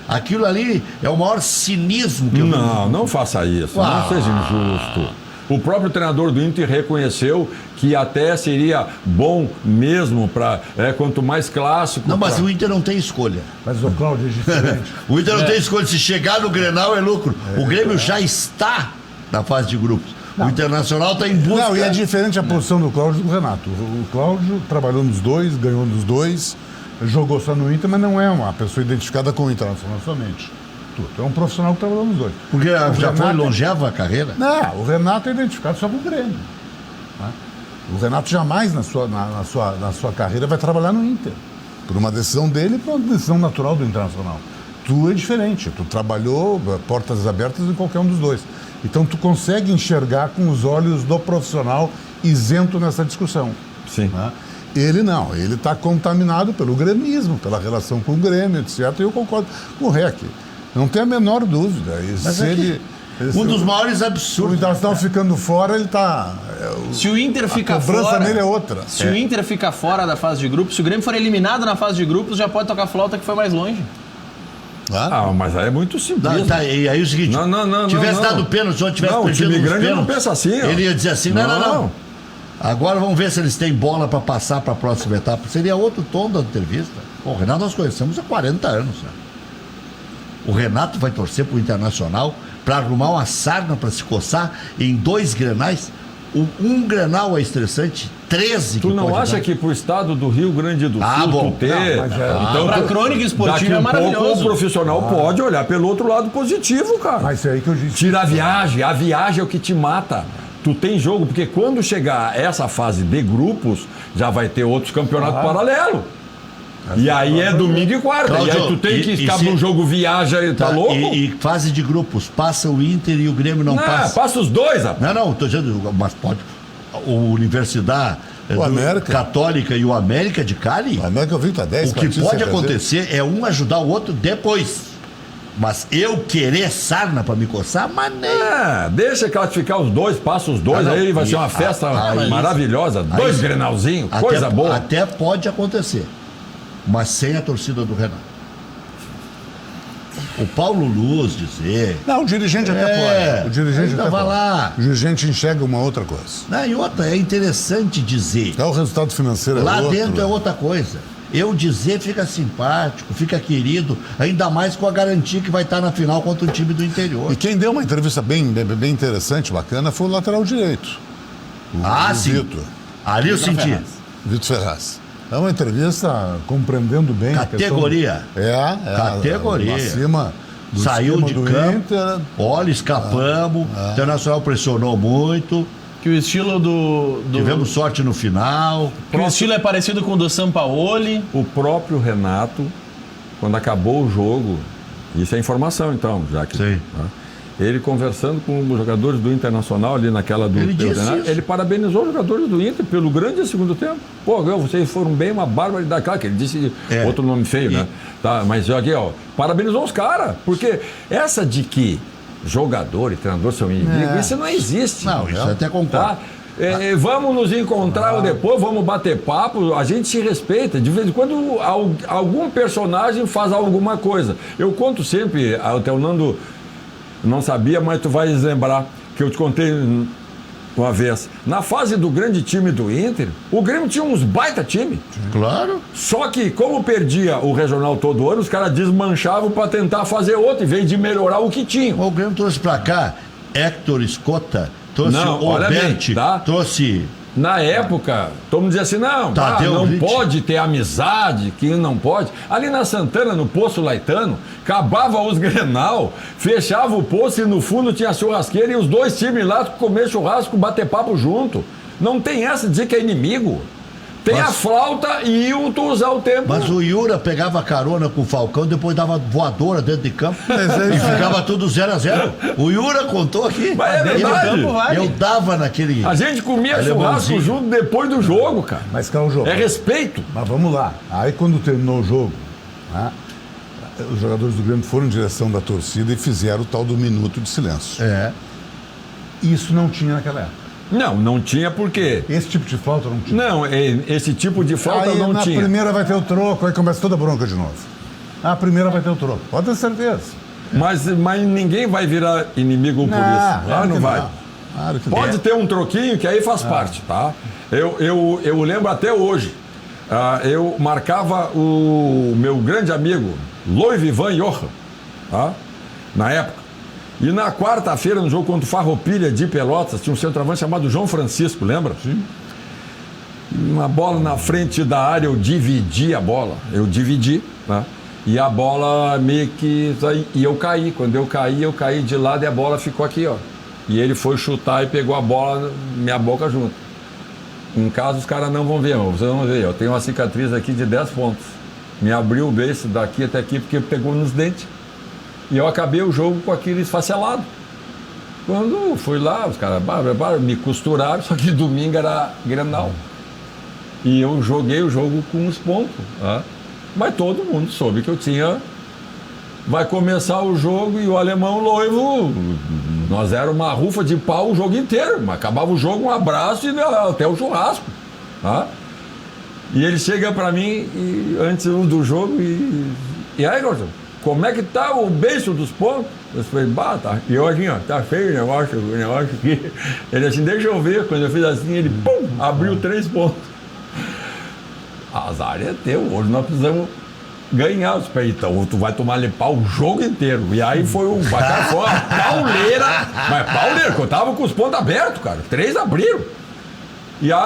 Aquilo ali é o maior cinismo que eu vi. Não faça isso. Não seja injusto. O próprio treinador do Inter reconheceu que até seria bom mesmo para quanto mais clássico. Não, mas o Inter não tem escolha. Mas o Cláudio é diferente. O Inter não tem escolha. Se chegar no Grenal é lucro. O Grêmio já está na fase de grupos. O Internacional está em busca. Não, e é diferente a posição do Cláudio e do Renato. O Cláudio trabalhou nos dois, ganhou nos dois, jogou só no Inter, mas não é uma pessoa identificada com o Internacional somente. É um profissional que trabalhou nos dois. Porque já foi longeva a carreira? Não, o Renato é identificado só com o Grêmio. Né? O Renato jamais na sua carreira vai trabalhar no Inter. Por uma decisão dele e por uma decisão natural do Internacional. Tu é diferente, tu trabalhou portas abertas em qualquer um dos dois. Então tu consegue enxergar com os olhos do profissional isento nessa discussão. Sim. Né? Ele não, ele está contaminado pelo gremismo, pela relação com o Grêmio, etc. E eu concordo com o Rec. Não tem a menor dúvida. Um dos maiores absurdos. O Internacional ficando fora, ele está... Se o Inter fica fora... A cobrança nele é outra. Se o Inter fica fora da fase de grupos, se o Grêmio for eliminado na fase de grupos, já pode tocar flauta que foi mais longe. Mas aí é muito simples. E aí o seguinte, tivesse dado pênalti, ou tivesse perdido time grande pênaltis, não pensa assim. Ele ia dizer assim, não. Agora vamos ver se eles têm bola para passar para a próxima etapa. Seria outro tom da entrevista. O Renato nós conhecemos há 40 anos. Né? O Renato vai torcer para o Internacional para arrumar uma sarna para se coçar em 2 grenais. Um grenal é estressante, 13 Tu não acha que pro estado do Rio Grande do Sul tu ter... Então, pra crônica esportiva é maravilhoso. Pouco, o profissional pode olhar pelo outro lado positivo, cara. Mas é aí que eu disse. Tira a viagem é o que te mata. Tu tem jogo, porque quando chegar essa fase de grupos, já vai ter outros campeonatos paralelos. E aí é domingo e quarta. Cláudio, e aí tu tem que escapar um jogo viaja e tá louco? E fase de grupos, passa o Inter e o Grêmio não passa. Passa os dois, rapaz. Não, tô dizendo, mas pode. O Universidade Católica e o América de Cali. O América eu vi, tá 10 O que pode acontecer é um ajudar o outro depois. Mas eu querer sarna pra me coçar, mas nem. Deixa classificar os dois, passa os dois, aí vai ser uma festa maravilhosa. 2 grenalzinhos, coisa boa. Até pode acontecer. Mas sem a torcida do Renato. O Paulo Luz dizer... Não, o dirigente até pode. O dirigente até vai lá. O dirigente enxerga uma outra coisa. Não, e outra, é interessante dizer. O resultado financeiro lá outro. Dentro é outra coisa. Eu dizer fica simpático, fica querido, ainda mais com a garantia que vai estar na final contra o time do interior. E quem deu uma entrevista bem interessante, bacana, foi o lateral direito. O sim. Vitor. Ali eu senti. Vitor Ferraz. É uma entrevista compreendendo bem categoria. Categoria. Acima do Saiu de do campo. Inter. Olha, escapamos. O Internacional pressionou muito. Que o estilo do... Tivemos sorte no final. Que o estilo é parecido com o do Sampaoli. O próprio Renato, quando acabou o jogo, isso é informação então, já que... Sim. Ele conversando com os jogadores do Internacional ali naquela do Renato, ele parabenizou os jogadores do Inter pelo grande segundo tempo. Pô, vocês foram bem, uma barbaridade. Claro que ele disse outro nome feio, né? Tá, mas aqui, parabenizou os caras. Porque essa de que jogador e treinador são inimigos, isso não existe. Não, isso até concordo. Tá? Vamos nos encontrar depois, vamos bater papo, a gente se respeita. De vez em quando algum personagem faz alguma coisa. Eu conto sempre, até o Nando não sabia, mas tu vais lembrar que eu te contei uma vez. Na fase do grande time do Inter, o Grêmio tinha uns baita time. Claro. Só que, como perdia o regional todo ano, os caras desmanchavam para tentar fazer outro, em vez de melhorar o que tinham. O Grêmio trouxe para cá Héctor Escota, trouxe o Alberti, trouxe... Na época, todo mundo dizia assim, não pode ter amizade, que não pode. Ali na Santana, no Poço Laetano, acabava os Grenal, fechava o poço e no fundo tinha a churrasqueira e os dois times lá comer churrasco, bater papo junto. Não tem essa de dizer que é inimigo. Tem a flauta e tu usar o tempo. Mas o Yura pegava carona com o Falcão, depois dava voadora dentro de campo e ficava tudo 0-0. O Yura contou aqui. Mas é Dentro de verdade. campo, Eu dava naquele... A gente comia Alemãozinho. churrasco junto depois do jogo, cara. Mas qual é o jogo? É respeito. Mas vamos lá. Aí quando terminou o jogo, né, os jogadores do Grêmio foram em direção da torcida e fizeram o tal do minuto de silêncio. É. Isso não tinha naquela época. Não tinha por quê? Esse tipo de falta não tinha. Não, esse tipo de falta Aí não na tinha. primeira vai ter o troco, aí começa toda a bronca de novo. A primeira vai ter o troco. Pode ter certeza. Mas ninguém vai virar inimigo por isso. claro Não que vai. Claro que Pode ter um troquinho que aí faz parte, tá? Eu lembro até hoje. Eu marcava o meu grande amigo, Loiv Ivan Johan, tá? Na época. E na quarta-feira, no jogo contra o Farroupilha de Pelotas, tinha um centroavante chamado João Francisco, lembra? Sim. Uma bola na frente da área, eu dividi a bola. Eu dividi, tá? E a bola meio que... E eu caí. Quando eu caí de lado e a bola ficou aqui, ó. E ele foi chutar e pegou a bola, minha boca junto. Em casa, os caras não vão ver, vocês vão ver. Eu tenho uma cicatriz aqui de 10 pontos. Me abriu o beiço daqui até aqui porque pegou nos dentes. E eu acabei o jogo com aquele esfacelado. Quando fui lá, os caras me costuraram, só que domingo era Grenal. E eu joguei o jogo com os pontos. Tá? Mas todo mundo soube que eu tinha... Vai começar o jogo e o alemão Loivo... Nós era uma rufa de pau o jogo inteiro. Mas acabava o jogo, um abraço e até o churrasco. Tá? E ele chega pra mim antes do jogo e aí, Gordão, como é que tá o beiço dos pontos? Eu falei, tá. E eu assim, ó, tá feio o negócio aqui. Ele assim, deixa eu ver. Quando eu fiz assim, ele, pum, abriu 3 pontos. Azar é teu. Hoje nós precisamos ganhar os pés. Então, tu vai tomar pau o jogo inteiro. E aí foi uma pauleira. Mas pauleira, que eu tava com os pontos abertos, cara. 3 abriram.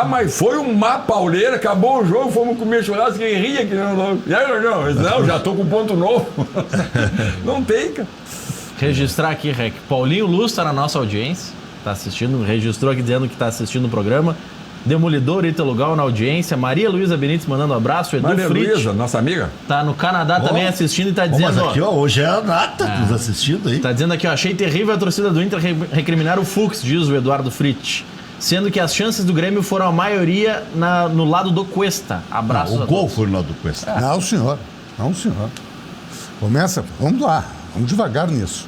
Mas foi uma pauleira, acabou o jogo, fomos comer churrasco e ria que não. E aí, não, já tô com ponto novo. Não tem, cara. Registrar aqui, Rec. Paulinho Luz está na nossa audiência, tá assistindo, registrou aqui dizendo que tá assistindo o programa. Demolidor Ítalo Gal na audiência. Maria Luísa Benítez mandando um abraço. Edu Maria Fritz Luísa, nossa amiga. tá no Canadá também assistindo e tá dizendo... Mas aqui, ó, hoje é a nata nos assistindo aí. Tá dizendo aqui, ó, achei terrível a torcida do Inter recriminar o Fux, diz o Eduardo Fritz. Sendo que as chances do Grêmio foram a maioria no lado do Cuesta. Abraços O a gol todos. foi no lado do Cuesta. Não, senhor. Não, senhor. Começa, vamos lá. Vamos devagar nisso.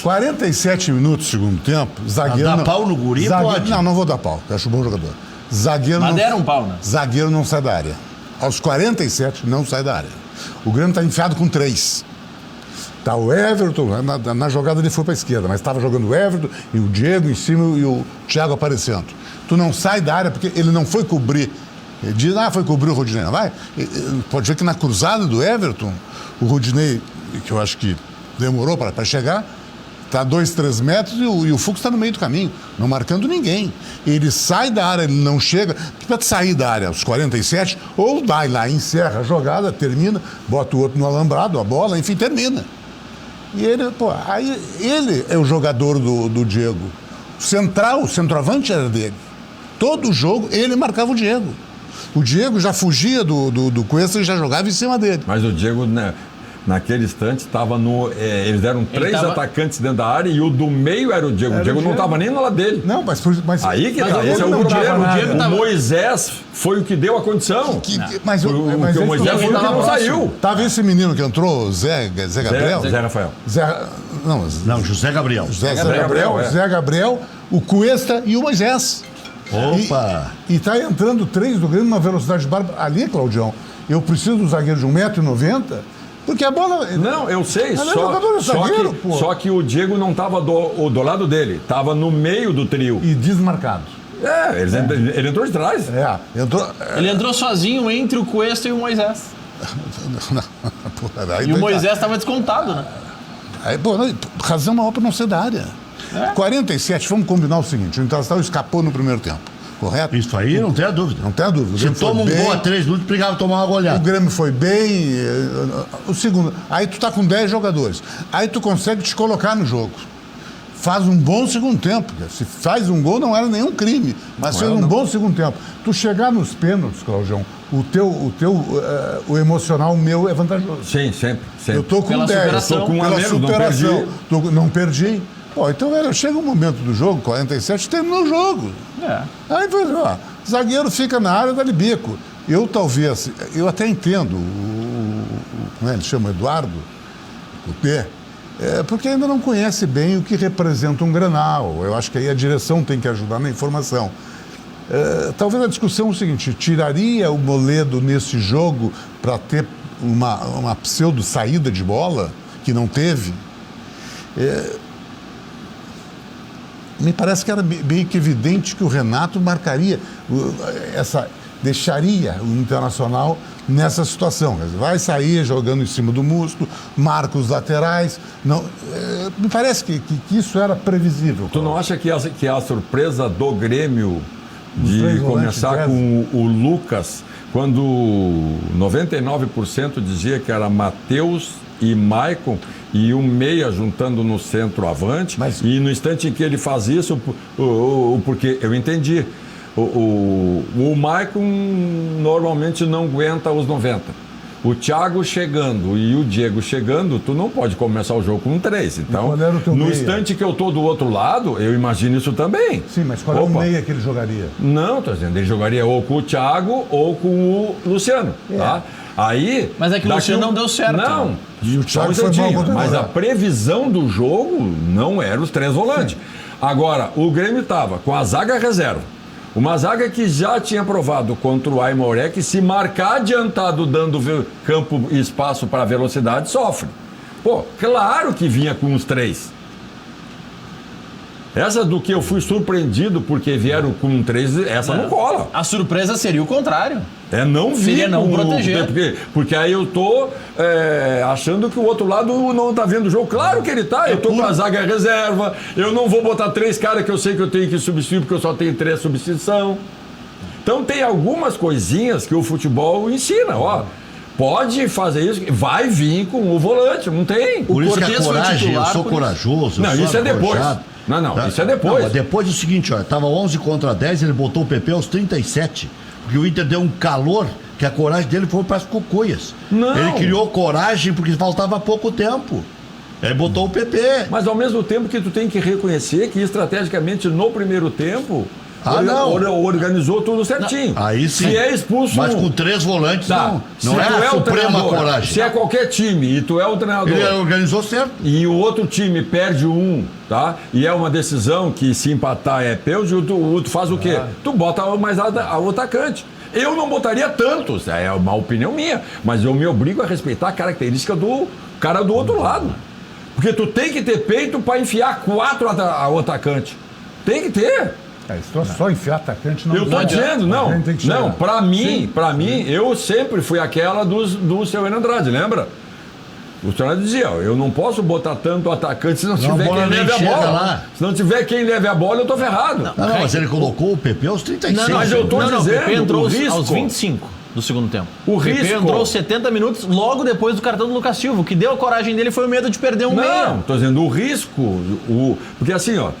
47 minutos, segundo tempo. Zagueiro. Dá pau no guri, pode? Não vou dar pau. Acho um bom jogador. Zagueiro Mas não, deram um pau, né? zagueiro não sai da área. Aos 47, não sai da área. O Grêmio está enfiado com 3. Tá o Everton, na jogada ele foi para a esquerda, mas estava jogando o Everton e o Diego em cima e o Thiago aparecendo. Tu não sai da área porque ele não foi cobrir. Ele diz, foi cobrir o Rodinei. Não vai? Pode ver que na cruzada do Everton, o Rodinei, que eu acho que demorou para chegar, está 2, 3 metros e o Fux está no meio do caminho, não marcando ninguém. Ele sai da área, ele não chega. Tu pode sair da área aos 47, ou vai lá, encerra a jogada, termina, bota o outro no alambrado, a bola, enfim, termina. E ele, aí ele é o jogador do Diego. O centroavante era dele. Todo jogo ele marcava o Diego. O Diego já fugia do Cuesta e já jogava em cima dele. Mas o Diego, né, naquele instante, estava no... eles eram 3 atacantes dentro da área e o do meio era o Diego. O Diego não estava nem no lado dele. Não, mas Aí que tá, ele esse é o não problema. tava nada. O Moisés foi o que deu a condição. Mas o Moisés foi o que não saiu. Tava esse menino que entrou, Zé Gabriel? Zé Rafael. Não, José Gabriel. Zé Gabriel, o Cuesta e o Moisés. Opa! E tá entrando 3 do Grêmio numa velocidade bárbara. Ali, Claudião, eu preciso do zagueiro de 1,90 m, porque a bola... Não, eu sei, zagueiro, só que o Diego não estava do lado dele, estava no meio do trio. E desmarcado. Ele entrou de trás. Ele entrou sozinho entre o Cuesta e o Moisés. E o Moisés estava descontado, né? Razão maior para não ser da área. 47, vamos combinar o seguinte: o Internacional escapou no primeiro tempo, correto? Isso aí não tem a dúvida. Não tem a dúvida. Se toma um gol a 3 minutos, brigava tomar uma O goleada. Grêmio foi bem. O segundo. Aí tu tá com 10 jogadores. Aí tu consegue te colocar no jogo. faz um bom segundo tempo. Se faz um gol, não era nenhum crime, mas fez um bom segundo tempo. Tu chegar nos pênaltis, Claudião, o emocional meu é vantajoso. Sim, sempre. Eu estou com Pela 10, superação. eu tô com Pela pela superação, não perdi. Pô, então, velho, chega um momento do jogo, 47, terminou o jogo. Aí, ó, zagueiro fica na área, dá-lhe bico. Eu até entendo, como ele chama, Eduardo Cupê, porque ainda não conhece bem o que representa um Grenal. Eu acho que aí a direção tem que ajudar na informação. Talvez a discussão é o seguinte: tiraria o Moledo nesse jogo para ter uma pseudo saída de bola, que não teve? Me parece que era bem que evidente que o Renato marcaria deixaria o Internacional nessa situação. Vai sair jogando em cima do músculo, marca os laterais. Não, me parece que isso era previsível. Tu não acha que a surpresa do Grêmio de começar com o Lucas, quando 99% dizia que era Matheus e Maicon e um meia juntando no centroavante, e no instante em que ele faz isso, porque eu entendi, o Maicon normalmente não aguenta os 90. O Thiago chegando e o Diego chegando, tu não pode começar o jogo com 3. Então, no instante que eu tô do outro lado, eu imagino isso também. Sim, mas qual é o meia que ele jogaria? Não, tô dizendo, ele jogaria ou com o Thiago ou com o Luciano, tá? Aí... Mas é que o Luciano não deu certo. Não, né? E o Thiago foi mal contra mas a previsão do jogo não era os 3 volantes. Agora, o Grêmio estava com a zaga reserva. Uma zaga que já tinha provado contra o Aimoré que se marcar adiantado dando campo e espaço para velocidade, sofre. Pô, claro que vinha com os 3. Essa do que eu fui surpreendido porque vieram com 3, essa não cola. A surpresa seria o contrário. Não vir. Seria não proteger. Porque aí eu tô achando que o outro lado não tá vendo o jogo. Claro que ele tá. Eu tô com a zaga reserva. Eu não vou botar 3 caras que eu sei que eu tenho que substituir porque eu só tenho 3 substituição. Então tem algumas coisinhas que o futebol ensina. Ó, pode fazer isso. Vai vir com o volante. Não tem. Por isso que a coragem, eu sou corajoso. Não, isso é depois. Não, isso é depois. Não, depois é o seguinte, ó, tava 11 contra 10, ele botou o PP aos 37. Porque o Inter deu um calor que a coragem dele foi para as cocoias. Não. Ele criou coragem porque faltava pouco tempo. Ele botou o PP. Mas ao mesmo tempo que tu tem que reconhecer que estrategicamente no primeiro tempo organizou tudo certinho. Aí sim. Se é expulso mas com 3 volantes não é a suprema coragem. Se é qualquer time e tu é o treinador. Ele organizou certo. E o outro time perde tá? E é uma decisão que se empatar é pênalti, tu faz o quê? Tu bota mais o atacante. Eu não botaria tantos, é uma opinião minha, mas eu me obrigo a respeitar a característica do cara do outro lado. Porque tu tem que ter peito para enfiar 4 ao atacante. Tem que ter. Se tu só enfiar atacante, não eu tô dizendo, não, pra mim, eu sempre fui aquela do seu Andrade, lembra? O senhor dizia, eu não posso botar tanto atacante se não tiver quem leve a bola. Lá. Se não tiver quem leve a bola, eu tô ferrado. Não, mas ele colocou o PP aos 36. Não, mas eu tô dizendo, o PP entrou o risco, aos 25 do segundo tempo. O PP entrou 70 minutos logo depois do cartão do Lucas Silva. O que deu a coragem dele foi o medo de perder um meia. Não, tô dizendo, o risco, porque assim, ó,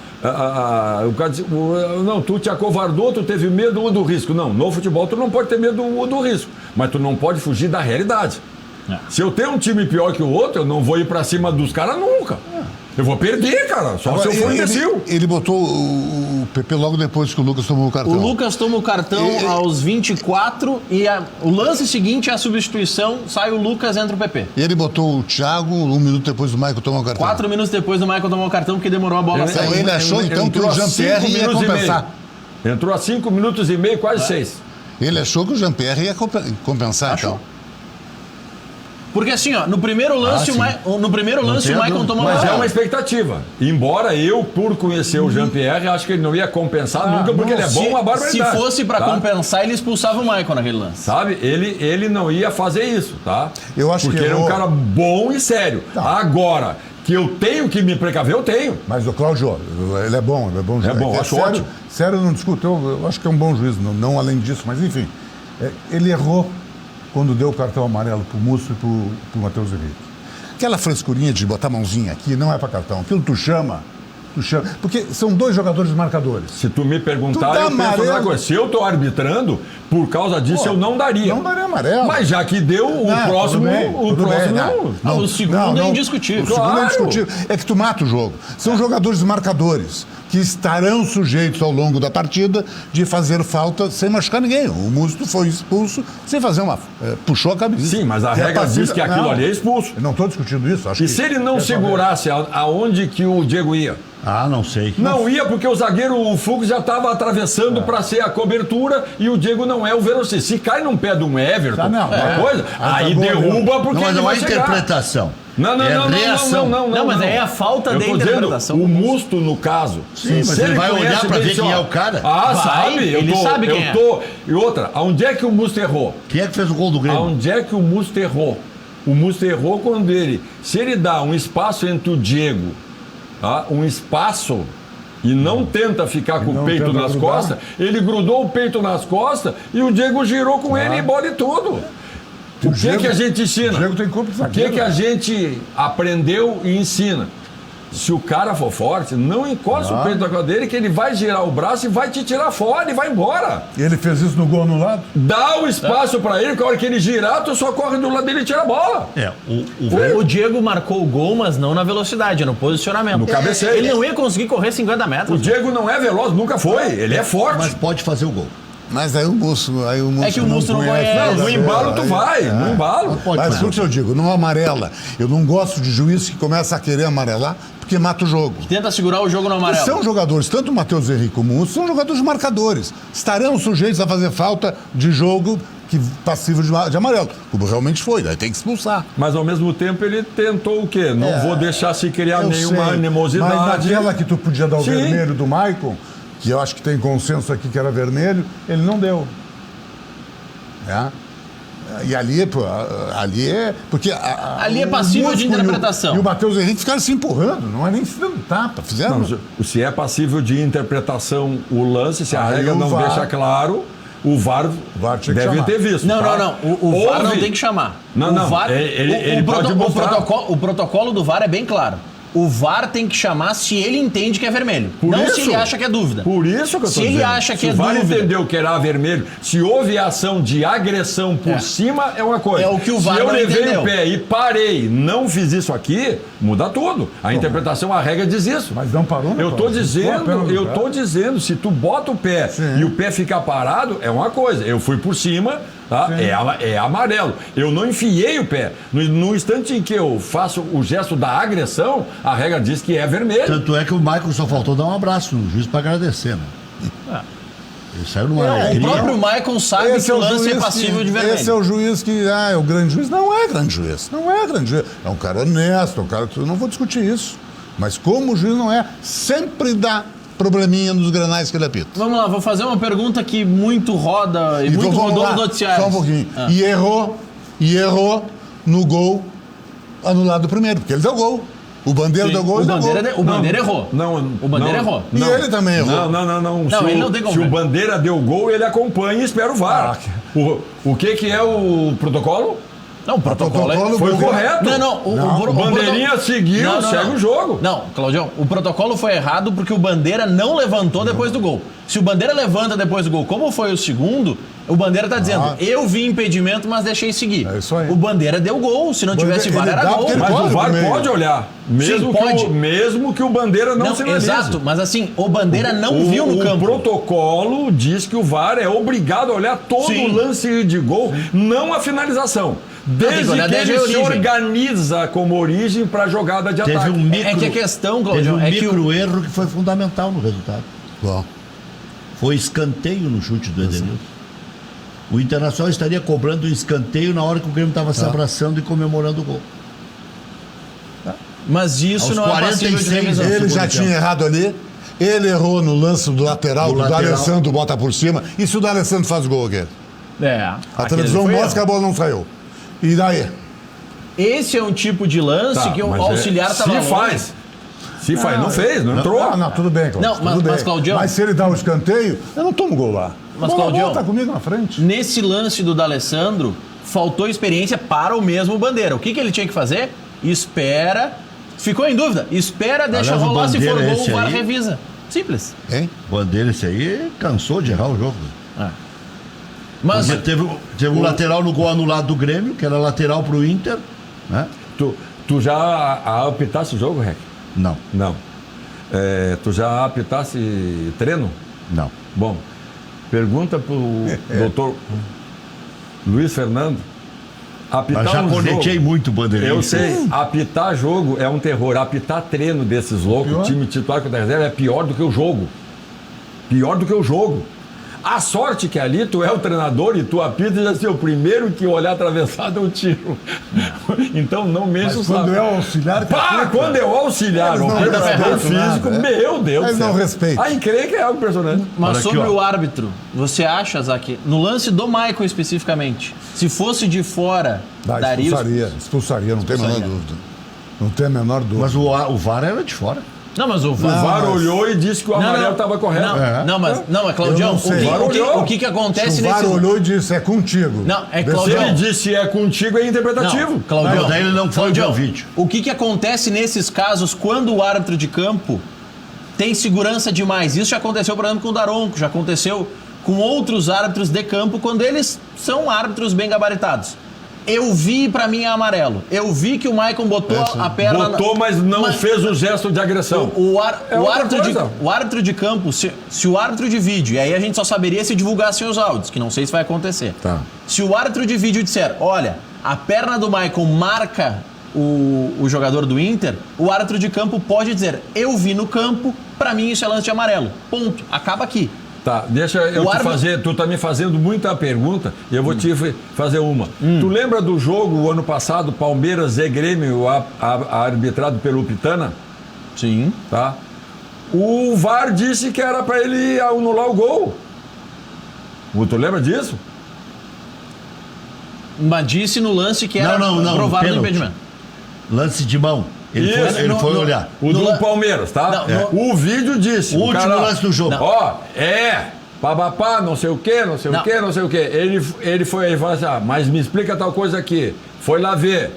o cara diz, não, tu te acovardou, tu teve medo do risco. Não, no futebol tu não pode ter medo do risco, mas tu não pode fugir da realidade. Se eu tenho um time pior que o outro, eu não vou ir pra cima dos caras nunca. Eu vou perder, cara, só se eu for imbecil. Ele botou o PP logo depois que o Lucas tomou o cartão. O Lucas toma o cartão aos 24 e o lance seguinte é a substituição, sai o Lucas, entra o PP. E ele botou o Thiago 1 minuto depois do Maicon tomar o cartão. 4 minutos depois do Maicon tomar o cartão porque demorou a bola a sair. Ele achou então que o Jean-Pierre ia compensar. Entrou a 5 minutos e meio, quase 6. Ele achou que o Jean-Pierre ia compensar, então. Porque assim, ó, no primeiro lance, o Maicon tomou Mas é uma expectativa. Embora eu, por conhecer o Jean-Pierre, acho que ele não ia compensar nunca, porque ele é bom, uma barbaridade. Se fosse pra compensar, ele expulsava o Maicon naquele lance. Sabe? Ele não ia fazer isso, tá? Eu acho porque ele é um cara bom e sério. Agora, que eu tenho que me precaver, eu tenho. Mas o Cláudio, ele é bom juiz. É bom, acho ótimo. Sério, eu não discuto. Eu acho que é um bom juiz, não além disso, mas enfim. Ele errou quando deu o cartão amarelo pro Musso e pro Matheus Henrique. Aquela frescurinha de botar a mãozinha aqui não é para cartão. Aquilo tu chama, Tu chama, porque são 2 jogadores marcadores. Se tu me perguntar, Tu dá eu penso amarelo. outra coisa. Se eu tô arbitrando, por causa disso eu não daria. Não daria amarelo. Mas já que deu, o Não, próximo... tudo bem, o tudo próximo bem, não. O segundo é indiscutível. O segundo é Claro. indiscutível. É que tu mata o jogo. São jogadores marcadores que estarão sujeitos ao longo da partida de fazer falta sem machucar ninguém. O Musto foi expulso sem fazer uma... puxou a camisa. Sim, mas a E regra partida- diz que aquilo não, ali é expulso. eu não estou discutindo isso. Acho E que se ele não dessa vez- segurasse aonde que o Diego ia? Ah, não sei. Não ia porque o zagueiro, o Fux, já estava atravessando para ser a cobertura e o Diego não é o velocista. Se cai num pé de um Everton, Tá, não, uma coisa, Ah, aí tá bom, derruba porque Não, mas ele não vai é chegar. interpretação. Não, reação. Não, mas aí é a falta Eu de tô interpretação. dizendo, o Musto, no caso. Sim, mas se ele vai olhar conhece pra bem ver assim, quem ó, é o cara. Ah, Vai, sabe? ele sabe quem é. E outra, aonde é que o Musto errou? Quem é que fez o gol do Grêmio? Aonde é que o Musto errou? O Musto errou quando se ele dá um espaço entre o Diego, tá? Um espaço, e não tenta ficar com o não peito tenta nas grudar. costas, ele grudou o peito nas costas e o Diego girou com ele e bola e tudo. O que Diego- que a gente O ensina? Diego tem corpo de O que zagueiro. que a gente aprendeu e ensina? Se o cara for forte, não encosta o peito da costa dele que ele vai girar o braço e vai te tirar fora e vai embora. Ele fez isso no gol anulado? Dá o espaço pra ele, que a hora que ele girar, tu só corre do lado dele e tira a bola. O Diego marcou o gol, mas não na velocidade, no posicionamento. No cabeceio. Ele não ia conseguir correr 50 metros. O Diego não é veloz, nunca foi. Ele é forte. Mas pode fazer o gol. Mas aí o Musto É que o Musto não conhece. Não, no embalo tu vai, no embalo. Pode Mas fazer. o que eu digo, não amarela. Eu não gosto de juiz que começa a querer amarelar porque mata o jogo. Tenta segurar o jogo no amarelo. São jogadores, tanto o Matheus Henrique como o Musto, são jogadores marcadores. Estarão sujeitos a fazer falta de jogo passível de amarelo. Como realmente foi, daí tem que expulsar. Mas ao mesmo tempo ele tentou o quê? Não vou deixar se criar Eu nenhuma sei, animosidade. Mas naquela que tu podia dar o Sim. vermelho do Maicon, que eu acho que tem consenso aqui que era vermelho, ele não deu. É? E ali, pô, ali é. Porque Ali é o passível de Musto interpretação. E o Matheus Henrique ficaram se empurrando, não é nem se dando tapa. Fizeram. Não, se é passível de interpretação o lance, se a Aí regra o não VAR. deixa claro, o VAR, VAR tinha que deve chamar. ter visto. Não, tá? não. O VAR não Houve. tem que chamar. Não, o não. VAR, Ele pode mostrar. o protocolo do VAR é bem claro. O VAR tem que chamar se ele entende que é vermelho. Por não isso. se ele acha que é dúvida. Por isso que eu Se tô ele dizendo. acha que se é o VAR dúvida. entendeu que era vermelho, se houve ação de agressão por cima, é uma coisa. É o que o VAR Se eu não levei entendeu. o pé e parei, não fiz isso aqui, muda tudo. A interpretação, a regra diz isso. Mas não parou, né, Eu tô Paulo? dizendo, se tu bota o pé Sim. e o pé ficar parado, é uma coisa. Eu fui por cima, tá? É amarelo. Eu não enfiei o pé. No instante em que eu faço o gesto da agressão, a regra diz que é vermelho. Tanto é que o Michael só faltou dar um abraço no juiz para agradecer, né? Ele saiu numa O alegria. próprio Maicon sabe que o lance é passível de vermelho. Esse é o juiz que, é o grande juiz. Não é grande juiz. Não é grande juiz. É um cara honesto, um cara. Eu não vou discutir isso. Mas como o juiz não é, sempre dá probleminha nos granais que ele apita. Vamos lá, vou fazer uma pergunta que muito roda e muito vamos rodou lá, nos noticiários. Só um pouquinho. Ah. E errou no gol anulado primeiro, porque ele deu gol. O Bandeira deu gol, O ele deu gol. Bandeira errou. Não, O Bandeira não, errou. E não. ele também errou. Não. Não, ele não tem como Se o ver. Bandeira deu gol, ele acompanha e espera o VAR. O que é o protocolo? Não, o protocolo protocolo Foi gol. correto. Não. O Bandeirinha seguiu, segue o jogo. Não, Claudião, o protocolo foi errado porque o Bandeira não levantou depois do gol. Se o Bandeira levanta depois do gol, como foi o segundo, o Bandeira tá dizendo, eu vi impedimento, mas deixei seguir. É isso aí. O Bandeira deu gol, se não tivesse Ele VAR era dá gol. porque ele Mas corre o VAR pro meio. pode olhar. Mesmo, Sim, pode. Mesmo que o Bandeira não sinalize. Exato, mas assim, o Bandeira não viu no campo. O protocolo diz que o VAR é obrigado a olhar todo Sim. o lance de gol, não a finalização. Desde olhar que desde ele a se origem. organiza como origem para a jogada de Teve ataque. um micro, É que a questão, teve Claudião, um é que micro erro que foi fundamental no resultado. Bom. Foi escanteio no chute do Edenilson. O Internacional estaria cobrando um escanteio na hora que o Grêmio estava se abraçando e comemorando o gol. Mas isso Aos não é passível de 46, revisão. Ele segundo já tempo. tinha errado ali. Ele errou no lance do lateral, Do do lateral. D'Alessandro bota por cima. E se o D'Alessandro faz gol aqui? É. A televisão mostra que a bola não saiu. E daí? Esse é um tipo de lance Tá, que o mas auxiliar se estava longe. faz. Se faz, não fez, não entrou. Não, tudo bem, Claudio. Não, mas- tudo bem. mas, Claudião- Mas se ele dá o escanteio, eu não tomo gol lá. Mas, a bola Claudião- tá comigo na frente. Nesse lance do D'Alessandro, faltou experiência para o mesmo Bandeira. O que ele tinha que fazer? Espera Ficou em dúvida? Espera, deixa Aliás, o rolar, se for Bandeira, gol, esse o VAR aí- revisa. Simples. Hein? Bandeira, esse aí cansou de errar o jogo. Mas Porque teve um lateral no gol anulado do Grêmio, que era lateral pro Inter, né? Tu já apitasse o jogo, Rec? Não, Não. Tu já apitasse treino? não. Bom, pergunta pro doutor Luiz Fernando. Apitar Mas já um conectei jogo, muito o Bandeirinha. eu sei, apitar jogo é um terror. Apitar treino desses loucos, Pior. time titular com a reserva, é pior do que o jogo. Pior do que o jogo. A sorte que ali tu é o treinador e tu apita e já ser o primeiro que olhar atravessado é um tiro. Então não mexa o Mas quando saco. é o auxiliar... que Pá, apita. quando é o auxiliar, Eles o não preparador respeitam físico, nada, meu Deus Eles do céu. não respeitam. A encrenca é algo impressionante. Mas Olha aqui, sobre ó. o árbitro, você acha, Zac, no lance do Michael especificamente, se fosse de fora, daria... Expulsaria, não tem a menor Expulsaria. dúvida. Não tem a menor dúvida. Mas o VAR era de fora. Não, mas o O VAR... VAR mas- olhou e disse que o amarelo estava correto. Não, mas Claudião, Eu não sei. o que acontece Se o VAR nesse... olhou e disse, é contigo. Não, é Desceu. Se Claudião. ele disse é contigo, é interpretativo. Não, Claudião, Não, daí ele não foi ver Claudião, o vídeo. O que acontece nesses casos quando o árbitro de campo tem segurança demais? Isso já aconteceu, por exemplo, com o Daronco, já aconteceu com outros árbitros de campo quando eles são árbitros bem gabaritados. Eu vi, pra mim, é amarelo. Eu vi que o Maicon botou a perna... Botou, mas não fez o gesto de agressão. É outra coisa. O árbitro de campo, se o árbitro de vídeo, e aí a gente só saberia se divulgassem os áudios, que não sei se vai acontecer. Tá. Se o árbitro de vídeo disser, olha, a perna do Maicon marca o jogador do Inter, o árbitro de campo pode dizer, eu vi no campo, pra mim isso é lance de amarelo. Ponto. Acaba aqui. Tá, deixa eu O te árbitro- fazer. Tu tá me fazendo muita pergunta e eu vou te fazer uma. Tu lembra do jogo o ano passado, Palmeiras e Grêmio, arbitrado pelo Pitana? Sim. Tá? O VAR disse que era para ele anular o gol. Tu lembra disso? Mas disse no lance que era Não, provável do pênalti. impedimento. Lance de mão. Ele Isso. foi, ele foi olhar. O No do la- Palmeiras, tá? Não, O vídeo disse. O último cara, lance do jogo. Ó, papapá, não sei o quê, não sei o Não. quê, não sei o quê. Ele falou assim, mas me explica tal coisa aqui. Foi lá ver.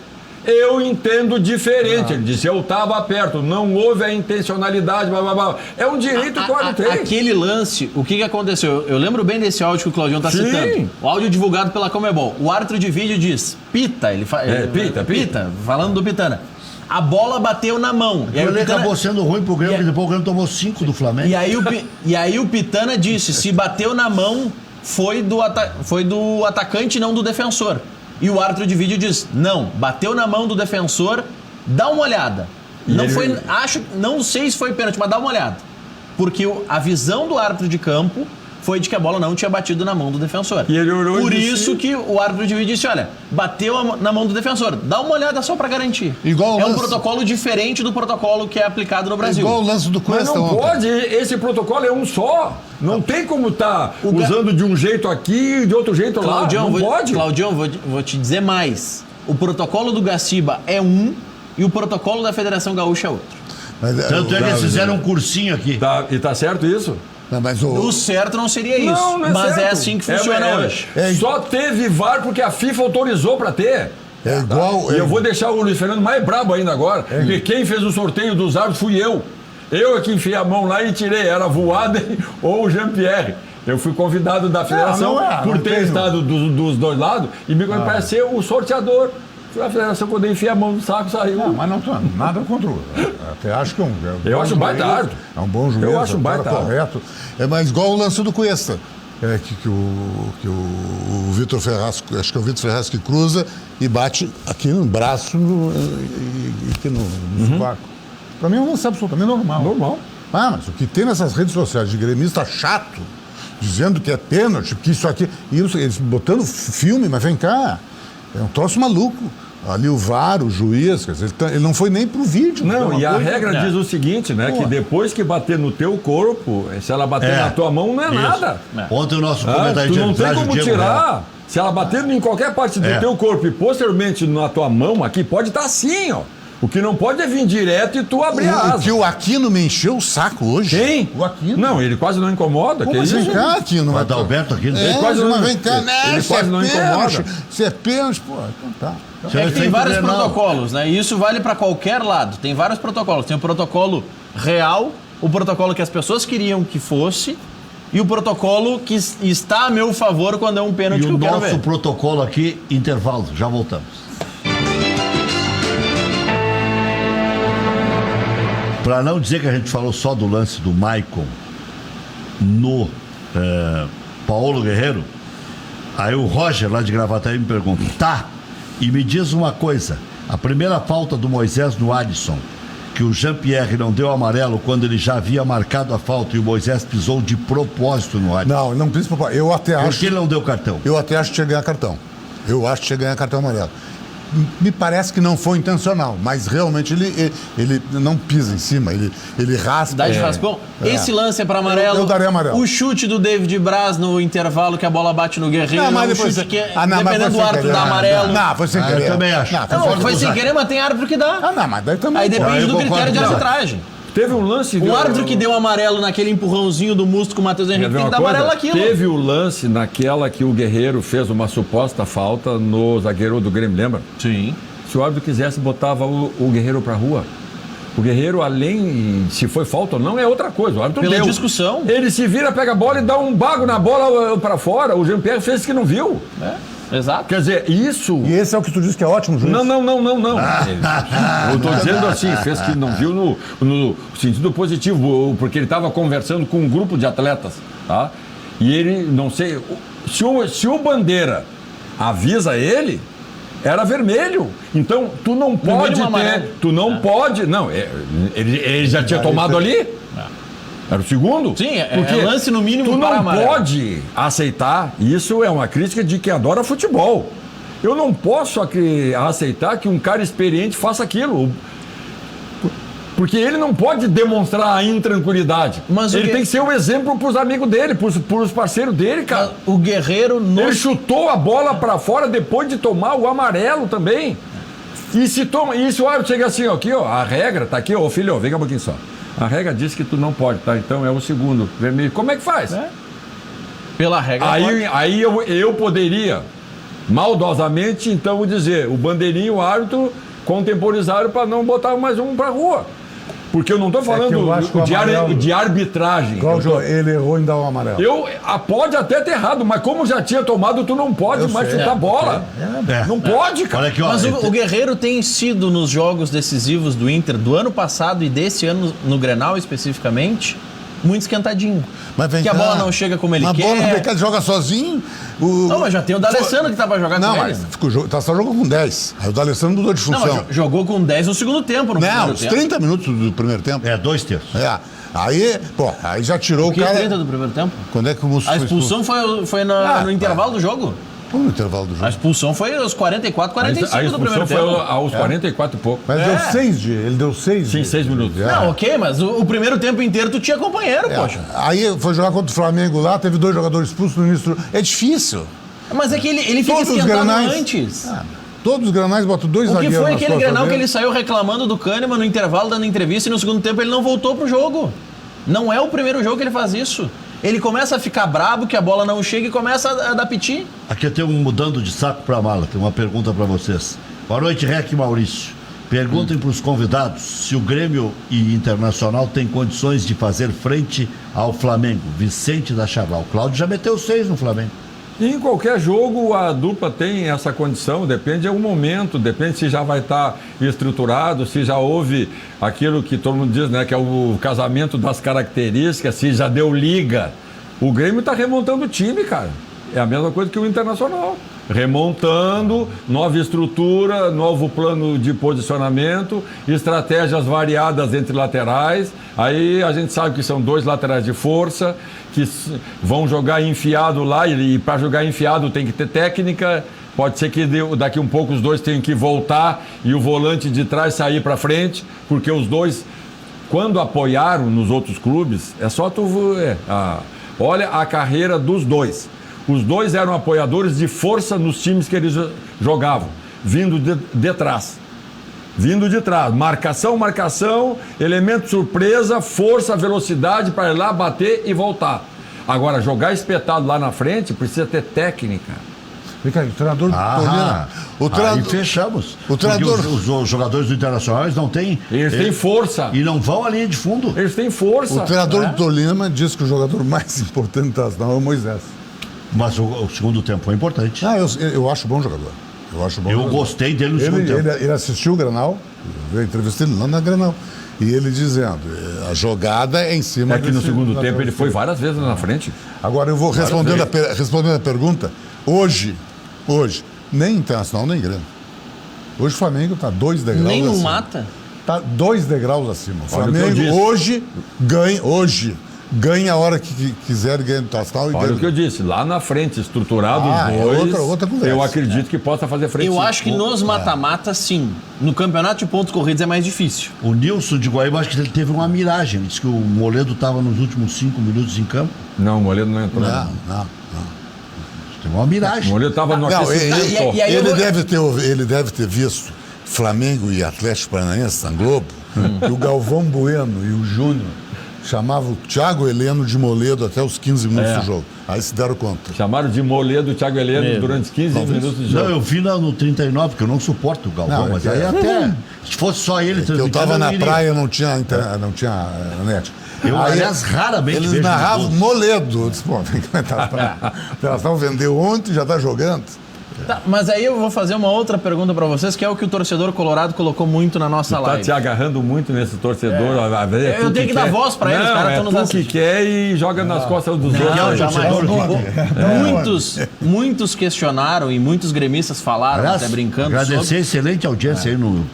Eu entendo diferente. Ele disse, eu estava perto, não houve a intencionalidade, blá, blá, blá. É um direito que o árbitro tem. Aquele lance, o que aconteceu? Eu lembro bem desse áudio que o Claudião está Sim. citando. O áudio divulgado pela Comebol. O árbitro de vídeo diz, pita, pita, falando do Pitana. A bola bateu na mão. E aí, Ele o Pitana, acabou sendo ruim pro Grêmio, E- porque depois o Grêmio tomou 5 do Flamengo. e aí o Pitana disse, se bateu na mão, foi do atacante, não do defensor. E o árbitro de vídeo diz, não, bateu na mão do defensor, dá uma olhada. Não sei se foi pênalti, mas dá uma olhada. Porque a visão do árbitro de campo foi de que a bola não tinha batido na mão do defensor. E ele olhou e Por disse- isso que o árbitro de vídeo disse, olha, bateu na mão do defensor, dá uma olhada só pra garantir. Igual o é um lance- protocolo diferente do protocolo que é aplicado no Brasil. Igual o lance do Mas Cuesta não ontem. pode, esse protocolo é um só. Não tem como estar usando de um jeito aqui e de outro jeito lá. Claudião, Não pode. Claudião, vou te dizer mais. O protocolo do Gaciba é um e o protocolo da Federação Gaúcha é outro. Mas, Tanto é que eles fizeram um cursinho aqui. E tá certo isso? Não, mas O certo não seria isso, Não é mas certo. é assim que funciona hoje. Só teve VAR porque a FIFA autorizou para ter. é igual... E eu vou deixar o Luiz Fernando mais brabo ainda agora, porque quem fez o sorteio dos árbitros fui eu. Eu é que enfiei a mão lá e tirei, era Voaden ou o Jean-Pierre. Eu fui convidado da federação por ter estado dos dois lados e me parece ser o sorteador. A federação, quando eu enfiei a mão no saco, saiu. Não, mas não tô nada contra o... Até acho que é um... Eu acho baita árbitro. É um bom juiz. Eu acho é um cara baita correto. É mais igual o lance do Cuesta. Que o Vitor Ferraz, acho que é o Vitor Ferraz que cruza e bate aqui no braço e aqui no sovaco. Para mim é um lance absolutamente normal. Normal. Mas o que tem nessas redes sociais de gremista chato, dizendo que é pênalti, que isso aqui... Eles botando filme, mas vem cá. É um troço maluco. Ali o VAR, o juiz, quer dizer, ele não foi nem pro vídeo. Não, uma e a coisa- regra diz o seguinte, né? Pô. Que depois que bater no teu corpo, se ela bater na tua mão, não é Isso. nada. Ontem o nosso Ah, comentário tu de não tem arbitragem, o como Diego tirar. Se ela bater em qualquer parte do É. teu corpo e posteriormente na tua mão, aqui pode estar assim, ó. O que não pode é vir direto e tu abrir a O asa. que o Aquino me encheu o saco hoje. Quem? O Aquino. Não, ele quase não incomoda. Como que assim, isso? cá, Aquino? O Adalberto aqui. É, quase não- mas vem cá, ele né? Se é quase não pênalti, incomoda. se é pênalti, pô, então tá. Isso é É que tem efeito vários Grenal. protocolos, né? E isso vale para qualquer lado. Tem vários protocolos. Tem o protocolo real, o protocolo que as pessoas queriam que fosse e o protocolo que está a meu favor quando é um pênalti E que o eu quero nosso ver. protocolo aqui, intervalo. Já voltamos. Para não dizer que a gente falou só do lance do Maicon no Paulo Guerreiro, aí o Roger, lá de Gravataí, me pergunta, tá, e me diz uma coisa, a primeira falta do Moisés no Alisson, que o Jean-Pierre não deu amarelo quando ele já havia marcado a falta e o Moisés pisou de propósito no Alisson. Não precisa. Eu até Por acho. que ele não deu cartão? Eu até acho que tinha que ganhar cartão. Eu acho que tinha que ganhar cartão amarelo. Me parece que não foi intencional, mas realmente ele não pisa em cima, ele raspa. Dá de raspão. Esse lance é para amarelo. Eu daria amarelo. O chute do David Braz no intervalo que a bola bate no Guerreiro. Não, mas o depois chute que é, mas dependendo foi do sem árbitro querer. dá amarelo. Não, foi sem Eu querer. também acho. Não, Não, Concordo foi com o sem Zé. querer, mas tem árbitro que dá. não, mas daí também. Aí eu depende do concordo critério de com o Zé. arbitragem. Teve um lance... O árbitro que deu amarelo naquele empurrãozinho do Musto com o Matheus Henrique tem que dar amarelo naquilo. Teve o lance naquela que o Guerreiro fez uma suposta falta no zagueiro do Grêmio, lembra? Sim. Se o árbitro quisesse, botava o Guerreiro pra rua. O Guerreiro, além se foi falta ou não, é outra coisa. O árbitro Pela deu. discussão. Ele se vira, pega a bola e dá um bago na bola pra fora. O Jean-Pierre fez que não viu. Exato. Quer dizer, isso... E esse é o que tu disse que é ótimo, juiz? Não. Eu tô dizendo assim, fez que não viu no sentido positivo, porque ele estava conversando com um grupo de atletas, tá? E ele, não sei, se o Bandeira avisa ele, era vermelho. Então, tu não pode mínimo amarelo. ter... Tu não pode... Não, ele já tinha tomado ali? Era o segundo? Sim, Porque lance no mínimo tu para não amarelo. pode aceitar, isso é uma crítica de quem adora futebol. Eu não posso aceitar que um cara experiente faça aquilo. Porque ele não pode demonstrar a intranquilidade. Mas ele tem que ser o exemplo pros amigos dele, pros parceiros dele, cara. O Guerreiro Ele chutou a bola pra fora depois de tomar o amarelo também. E se o árbitro chega assim, ó, aqui, ó, a regra tá aqui, ó, filho, vem cá um pouquinho só. A regra diz que tu não pode, tá? Então é o segundo vermelho. Como é que faz? Pela regra. pode. Aí eu poderia, maldosamente, então, dizer, o bandeirinho, o árbitro, contemporizaram para não botar mais um pra rua. Porque eu não estou falando eu acho que o amarelo- de arbitragem. Cláudio, ele errou em dar o amarelo. Pode até ter errado, mas como já tinha tomado, tu não pode Eu mais sei. chutar bola. Não pode, cara. Olha aqui, ó. Mas o Guerreiro tem sido, nos jogos decisivos do Inter do ano passado e desse ano, no Grenal especificamente, muito esquentadinho. Mas vem que a cá. bola não chega como ele a quer. bola não quer, joga sozinho. Não, mas já tem o D'Alessandro que tá pra jogar Não, com mas ele. só jogou com 10. Aí o D'Alessandro mudou de Não, função. mas jogou com 10 no segundo tempo. No Não, primeiro os tempo. 30 minutos do primeiro tempo. É, 2/3. É. Aí, pô, aí já tirou O que o cara. 30 do primeiro tempo? Quando é que o Musso A foi expulsão foi no intervalo do jogo. Foi no intervalo do A jogo. expulsão foi aos 44, 45 A do expulsão primeiro foi tempo. aos 44 e pouco. Mas deu 6 de. Ele deu 6 Sim, 6 minutos. Não, ok, mas o primeiro tempo inteiro tu tinha companheiro, poxa. Aí foi jogar contra o Flamengo lá, teve 2 jogadores expulsos no início. É difícil. Mas é que ele fica Todos os esquentado granais- antes. Todos os granais botam 2 O que zagueiros foi nas aquele costas Grenal que dele. ele saiu reclamando do Kahneman no intervalo, dando entrevista, e no segundo tempo ele não voltou pro jogo. Não é o primeiro jogo que ele faz isso. Ele começa a ficar brabo que a bola não chega e começa a dar piti. Aqui eu tenho um mudando de saco para mala. Tem uma pergunta para vocês. Boa noite, Rec e Maurício. Perguntem para os convidados se o Grêmio e Internacional têm condições de fazer frente ao Flamengo. Vicente da Chaval. O Cláudio já meteu 6 no Flamengo. E em qualquer jogo a dupla tem essa condição, depende do momento, depende se já vai estar estruturado, se já houve aquilo que todo mundo diz, né, que é o casamento das características, se já deu liga. O Grêmio está remontando o time, cara. É a mesma coisa que o Internacional. Remontando, nova estrutura, novo plano de posicionamento, estratégias variadas entre laterais. Aí a gente sabe que são 2 laterais de força, que vão jogar enfiado lá, e para jogar enfiado tem que ter técnica. Pode ser que daqui um pouco os 2 tenham que voltar e o volante de trás sair para frente, porque os 2, quando apoiaram nos outros clubes, é só tu ver. Olha a carreira dos 2. Os 2 eram apoiadores de força nos times que eles jogavam, vindo de trás. vindo de trás. Marcação, elemento surpresa, força, velocidade para ir lá, bater e voltar. Agora, jogar espetado lá na frente precisa ter técnica. Ricardo, o treinador Aí fechamos. O treinador... Os jogadores do Internacional, eles não têm... Eles têm força. E não vão à linha de fundo. Eles têm força. O treinador do Tolima diz que o jogador mais importante do Internacional é o Moisés. Mas o segundo tempo foi importante. Eu acho bom jogador. Eu gostei dele no segundo tempo. Ele assistiu o Grenal, eu entrevistei ele lá na Grenal. E ele dizendo, a jogada é em cima... É que no segundo tempo ele foi várias vezes na frente. Agora eu vou respondendo a pergunta. Hoje, nem Internacional, nem Grêmio. Hoje o Flamengo está 2 degraus Nem no acima. mata. Está 2 degraus acima. O Olha o que eu Flamengo disse. ganha a hora que quiser, ganha no Internacional. Olha o que eu disse, lá na frente, estruturado os dois, outra conversa. eu acredito que possa fazer frente. Eu acho que nos mata-matas, sim. No campeonato de pontos corridos é mais difícil. O Nilson de Guaíba, acho que ele teve uma miragem. Ele disse que o Moledo estava nos últimos 5 minutos em campo. Não, o Moledo não entrou. Não. Teve uma miragem. O Moledo estava no aquecimento. Ele deve ter visto Flamengo e Atlético Paranaense na Globo, que o Galvão Bueno e o Júnior chamavam o Thiago Heleno de Moledo até os 15 minutos do jogo. Aí se deram conta. Chamaram de Moledo o Thiago Heleno durante 15 minutos de jogo. Não, eu vi no 39, porque eu não suporto o Galvão, mas aí até... Se fosse só ele Eu estava na praia, não tinha net. Aliás, raramente eles vejo narravam gols. Moledo. Eu disse, pô, tem que entrar pra praia. Elas estavam vendendo ontem, já está jogando. Tá, mas aí eu vou fazer uma outra pergunta pra vocês, que é o que o torcedor colorado colocou muito na nossa Tá live. te agarrando muito nesse torcedor. Eu tenho que dar voz pra eles, os caras estão nos tu assistindo. que quer e joga nas costas dos outros. Não, aí. Muitos questionaram e muitos gremistas falaram, Aliás, até brincando, agradecer sobre a excelente audiência aí no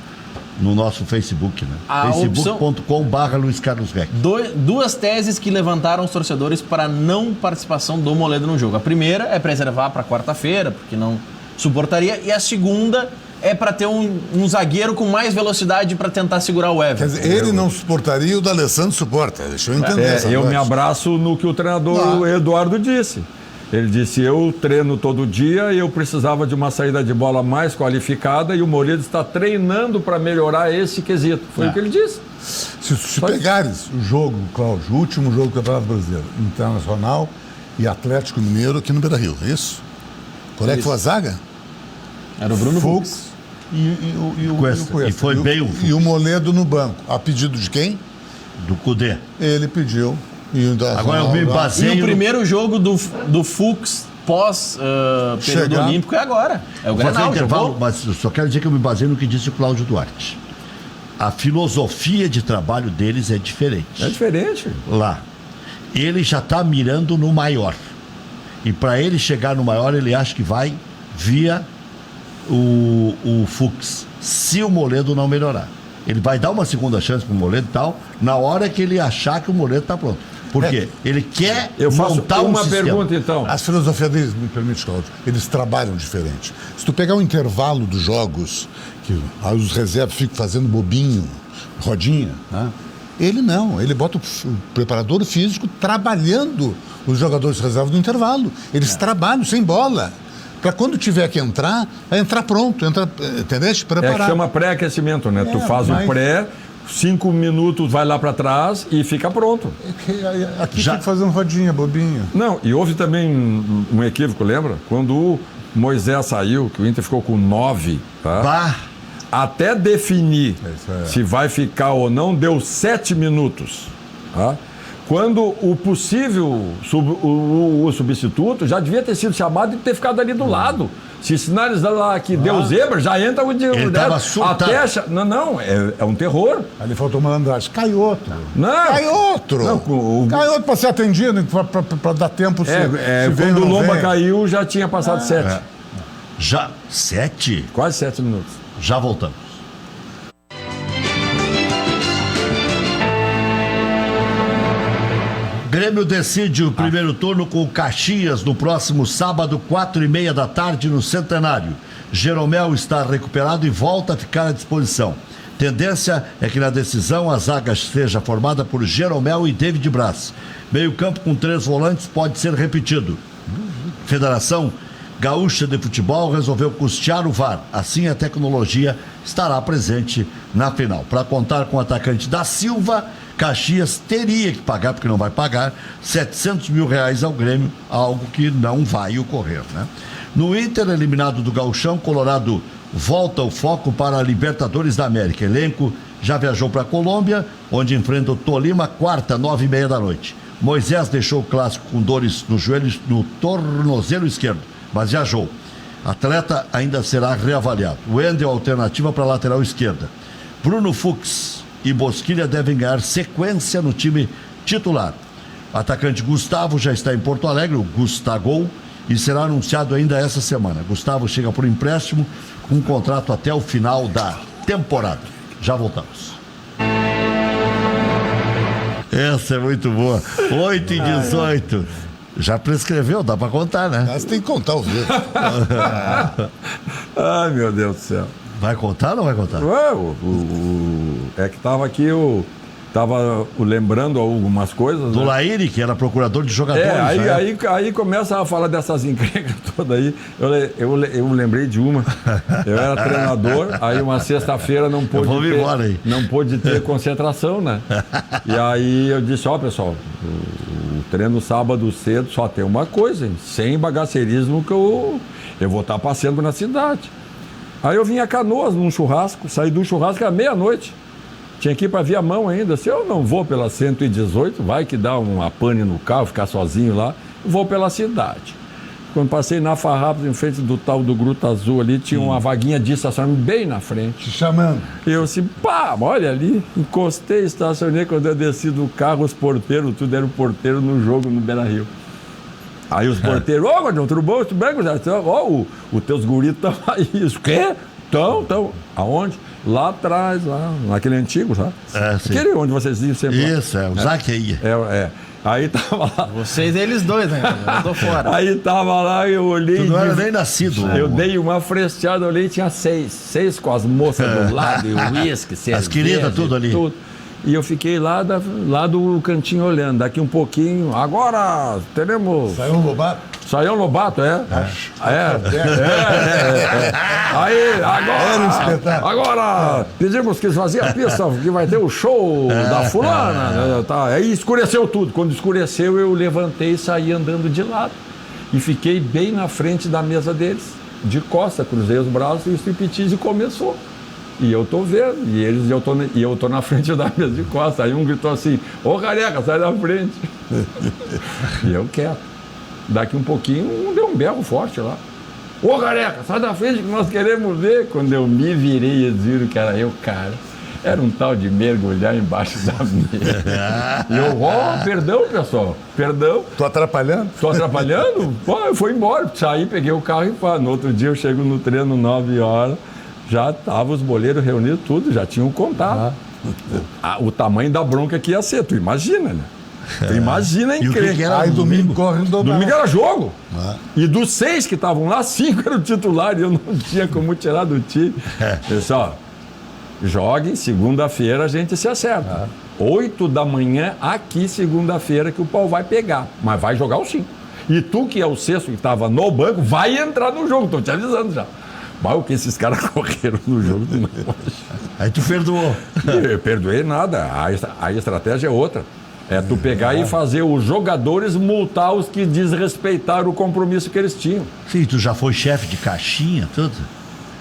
nosso Facebook, né? A facebook.com/Luiz Carlos Reck. duas teses que levantaram os torcedores para a não participação do Moledo no jogo. A primeira é preservar para quarta-feira, porque não suportaria, e a segunda é para ter um zagueiro com mais velocidade para tentar segurar o Everton. Quer dizer, ele não suportaria, o D'Alessandro suporta. Deixa eu entender essa Eu parte. me abraço no que o treinador Eduardo disse. Ele disse, eu treino todo dia e eu precisava de uma saída de bola mais qualificada e o Moledo está treinando para melhorar esse quesito. Foi o que ele disse. Se pegares o jogo, Cláudio, o último jogo do Campeonato Brasileiro, Internacional e Atlético Mineiro aqui no Beira-Rio, é isso? Qual é que foi a zaga? Era o Bruno Fux. E o Cuesta. E foi bem o Fux. E o Moledo no banco. A pedido de quem? Do Cudê. Ele pediu. E o Agora eu me E baseio... o primeiro jogo do Fux pós período Chegar. olímpico é agora. É o Vou fazer um Grenal, intervalo, jogou. mas eu só quero dizer que eu me baseio no que disse o Cláudio Duarte. A filosofia de trabalho deles é diferente. É diferente. Lá. Ele já está mirando no maior. E para ele chegar no maior, ele acha que vai via o Fux. Se o Moledo não melhorar. Ele vai dar uma segunda chance para o Moledo e tal, na hora que ele achar que o Moledo está pronto. Por quê? Ele quer Eu faço montar uma sistema. pergunta, então. As filosofias deles, me permite, Cláudio, eles trabalham diferente. Se tu pegar o intervalo dos jogos, que os reservas ficam fazendo bobinho, rodinha, né? Ele não, ele bota o preparador físico trabalhando os jogadores reservas no intervalo. Eles trabalham sem bola. Para quando tiver que entrar, é entrar pronto, entendeu? É que Preparar. chama pré-aquecimento, né? Tu faz o pré, 5 minutos vai lá para trás e fica pronto. Aqui fica fazendo rodinha, bobinho. Não, e houve também um equívoco, lembra? Quando o Moisés saiu, que o Inter ficou com 9, tá? Bah, Até definir Isso é. se vai ficar ou não, deu 7 minutos. Tá? Quando o possível o substituto já devia ter sido chamado e ter ficado ali do lado. Se sinalizar lá que deu zebra, já entra o de Ele tava surtado. Não, é um terror. Ali faltou malandragem. Cai outro. Não. Cai outro. Não, Cai outro para ser atendido, para dar tempo se vem quando ou o não Lomba vem. caiu, já tinha passado 7. já 7? Quase 7 minutos. Já voltamos. Grêmio decide o primeiro turno com o Caxias no próximo sábado, 4h30 da tarde, no Centenário. Jeromel está recuperado e volta a ficar à disposição. Tendência é que na decisão a zaga seja formada por Jeromel e David Braz. Meio campo com 3 volantes pode ser repetido. Federação Gaúcha de Futebol resolveu custear o VAR. Assim, a tecnologia estará presente na final. Para contar com o atacante da Silva, Caxias teria que pagar, porque não vai pagar, R$700 mil ao Grêmio, algo que não vai ocorrer, né? No Inter, eliminado do Gauchão, Colorado volta o foco para a Libertadores da América. Elenco já viajou para a Colômbia, onde enfrenta o Tolima, quarta, 9h30 da noite. Moisés deixou o clássico com dores no joelho, no tornozelo esquerdo, mas viajou. Atleta ainda será reavaliado. Wendel, alternativa para a lateral esquerda. Bruno Fux e Bosquilha devem ganhar sequência no time titular. O atacante Gustavo já está em Porto Alegre, o Gustagol, e será anunciado ainda essa semana. Gustavo chega por empréstimo com um contrato até o final da temporada. Já voltamos. Essa é muito boa. 8h18. Já prescreveu, dá pra contar, né? Mas tem que contar o vídeo. Ai, meu Deus do céu. Vai contar ou não vai contar? Ué, é que tava aqui, eu tava lembrando algumas coisas. Do né? Laíri, que era procurador de jogadores. Aí começa a falar dessas encrencas todas aí. Eu lembrei de uma. Eu era treinador, aí uma sexta-feira não pôde ter concentração, né? E aí eu disse, pessoal, o treino sábado cedo só tem uma coisa, hein? Sem bagaceirismo que eu vou estar passeando na cidade. Aí eu vim a Canoas num churrasco, saí do churrasco à meia-noite. Tinha que ir para Viamão ainda. Se eu não vou pela 118, vai que dá uma pane no carro, ficar sozinho lá, vou pela cidade. Quando passei na Farrapos, em frente do tal do Gruta Azul ali, tinha uma vaguinha de estacionamento bem na frente. Te chamando. Eu assim, olha ali, encostei, estacionei. Quando eu desci do carro, os porteiros, tudo era o porteiro no jogo no Beira-Rio. Aí os porteiros, Gordão, tudo bom? Tudo bem, Gordão? Os teus guris estão aí. Isso, quê? Estão. Aonde? Lá atrás, lá, naquele antigo, já. Sim. Aquele onde vocês iam sempre. Isso, o Zaque ia. Aí tava lá. Vocês, eles dois, né? Eu tô fora. Aí tava lá, eu olhei. Tu não era nem nascido. Eu dei uma fresteada, olhei, tinha seis com as moças do lado, e o uísque, as queridas, tudo ali. E eu fiquei lá do cantinho olhando. Daqui um pouquinho, agora teremos. Saiu um Lobato? Saiu um Lobato, Aí, agora pedimos que esvazie a pista, que vai ter o show da fulana. Né? Tá. Aí escureceu tudo. Quando escureceu, eu levantei e saí andando de lado. E fiquei bem na frente da mesa deles. De costa, cruzei os braços e o striptease começou. E eu tô vendo, e eu tô na frente da mesa de costa. Aí um gritou assim, careca, sai da frente. E eu quieto. Daqui um pouquinho, deu um berro forte lá. Careca, sai da frente que nós queremos ver. Quando eu me virei, eles viram que era eu, cara. Era um tal de mergulhar embaixo da mesa. E eu, perdão, pessoal, perdão. Tô atrapalhando? Tô atrapalhando? Eu fui embora, saí, peguei o carro e no outro dia eu chego no treino 9 horas. Já estavam os boleiros reunidos, tudo, já tinham contado. O tamanho da bronca que ia ser, tu imagina, né? Tu imagina em crer. Aí domingo corre no Domingo era jogo. E dos 6 que estavam lá, 5 eram titulares, eu não tinha como tirar do time. Pessoal, joguem, segunda-feira a gente se acerta. 8 da manhã, aqui, segunda-feira, que o pau vai pegar. Mas vai jogar os 5. E tu, que é o sexto que estava no banco, vai entrar no jogo, tô te avisando já. Mas o que esses caras correram no jogo, não. Aí tu perdoou. Eu perdoei nada. A estratégia é outra. É tu pegar e fazer os jogadores multar os que desrespeitaram o compromisso que eles tinham. Sim, tu já foi chefe de caixinha, tudo.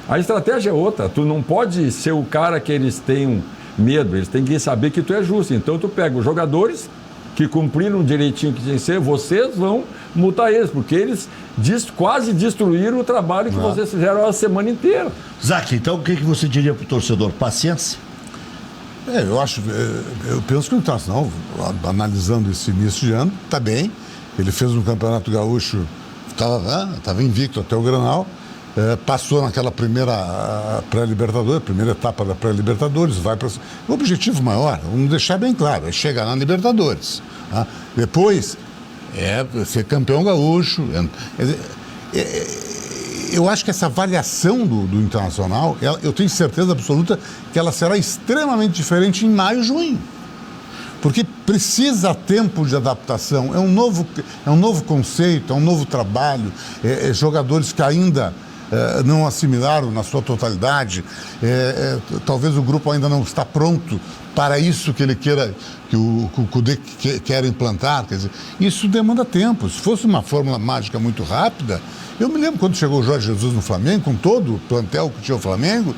A estratégia é outra. Tu não pode ser o cara que eles tenham medo. Eles têm que saber que tu é justo. Então tu pega os jogadores que cumpriram direitinho que tem que ser, vocês vão multar eles, porque eles quase destruíram o trabalho que vocês fizeram a semana inteira. Zaque, então o que você diria pro torcedor? Paciência? Eu penso que o Internacional, analisando esse início de ano, está bem. Ele fez um Campeonato Gaúcho, estava invicto até o Grenal, passou naquela primeira pré-Libertadores, primeira etapa da pré-Libertadores, vai para o objetivo maior, vamos deixar bem claro, é chegar na Libertadores. Tá? Depois ser campeão gaúcho. Eu acho que essa avaliação do Internacional, eu tenho certeza absoluta que ela será extremamente diferente em maio e junho. Porque precisa tempo de adaptação, é um novo conceito, é um novo trabalho, jogadores que ainda não assimilaram na sua totalidade, talvez o grupo ainda não está pronto para isso que ele queira, que o Cudê quer implantar, quer dizer, isso demanda tempo. Se fosse uma fórmula mágica muito rápida, eu me lembro quando chegou o Jorge Jesus no Flamengo, com todo o plantel que tinha o Flamengo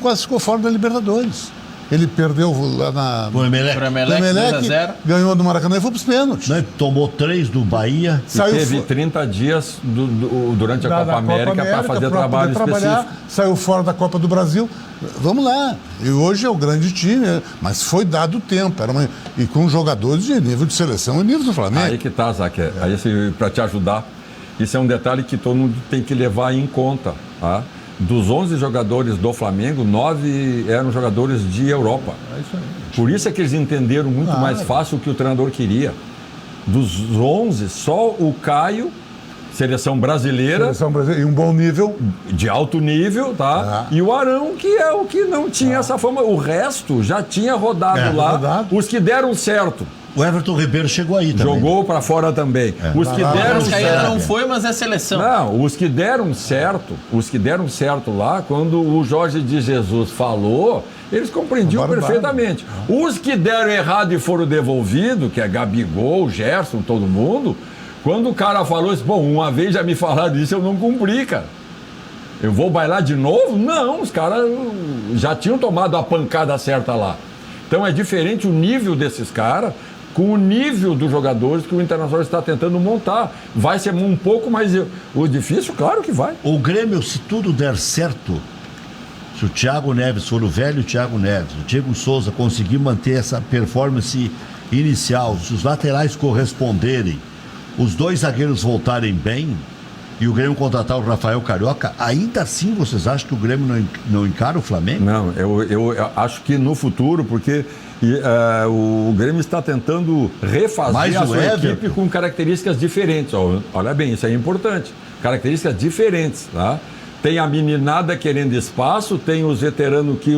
quase ficou fora da Libertadores. Ele perdeu lá na... O Emelec. Pro Emelec, 2-0. Ganhou do Maracanã e foi para os pênaltis. Né? Tomou 3 do Bahia. Teve 30 dias durante a Copa América para fazer trabalho específico. Saiu fora da Copa do Brasil. Vamos lá. E hoje é o grande time, mas foi dado tempo. E com jogadores de nível de seleção e nível do Flamengo. Aí que tá, Zaque. Aí, para te ajudar, isso é um detalhe que todo mundo tem que levar em conta. Tá? Dos 11 jogadores do Flamengo, 9 eram jogadores de Europa. É isso aí. Por isso é que eles entenderam muito mais fácil o que o treinador queria. Dos 11, só o Caio, seleção brasileira, E um bom nível. de alto nível, tá? E o Arão, que é o que não tinha essa fama. O resto já tinha rodado lá. Os que deram certo. O Everton Ribeiro chegou aí também. Jogou para fora também. Os que deram Os que ainda certo. não foi, mas é seleção. Não, os que deram certo lá, quando o Jorge de Jesus falou, eles compreendiam perfeitamente. Os que deram errado e foram devolvidos, que é Gabigol, Gerson, todo mundo, quando o cara falou isso, bom, uma vez já me falaram disso, eu não cumpri, cara. Eu vou bailar de novo? Não, os caras já tinham tomado a pancada certa lá. Então é diferente o nível desses caras com o nível dos jogadores que o Internacional está tentando montar. Vai ser um pouco mais difícil? Claro que vai. O Grêmio, se tudo der certo, se o Thiago Neves for o velho Thiago Neves, o Diego Souza conseguir manter essa performance inicial, se os laterais corresponderem, os 2 zagueiros voltarem bem e o Grêmio contratar o Rafael Carioca, ainda assim vocês acham que o Grêmio não encara o Flamengo? Não, eu acho que no futuro, porque o Grêmio está tentando refazer a sua equipe com características diferentes. Olha bem, isso é importante. Características diferentes, tá? Tem a meninada querendo espaço, tem os veteranos que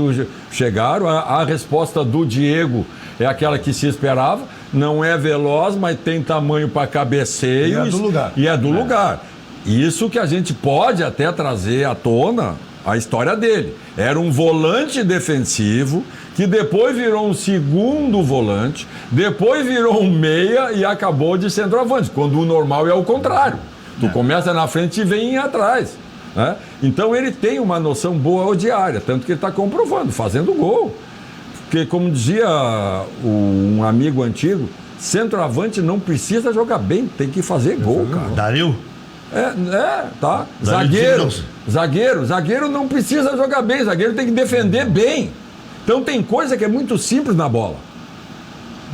chegaram. A resposta do Diego é aquela que se esperava. Não é veloz, mas tem tamanho para cabeceio. E é do lugar. Isso que a gente pode até trazer à tona a história dele. Era um volante defensivo que depois virou um segundo volante, depois virou um meia e acabou de centroavante, quando o normal é o contrário. Tu começa na frente e vem atrás. Né? Então ele tem uma noção boa diária, tanto que ele está comprovando, fazendo gol. Porque, como dizia um amigo antigo, centroavante não precisa jogar bem, tem que fazer gol, cara. Dario? Tá. Zagueiro não precisa jogar bem, zagueiro tem que defender bem. Então tem coisa que é muito simples na bola.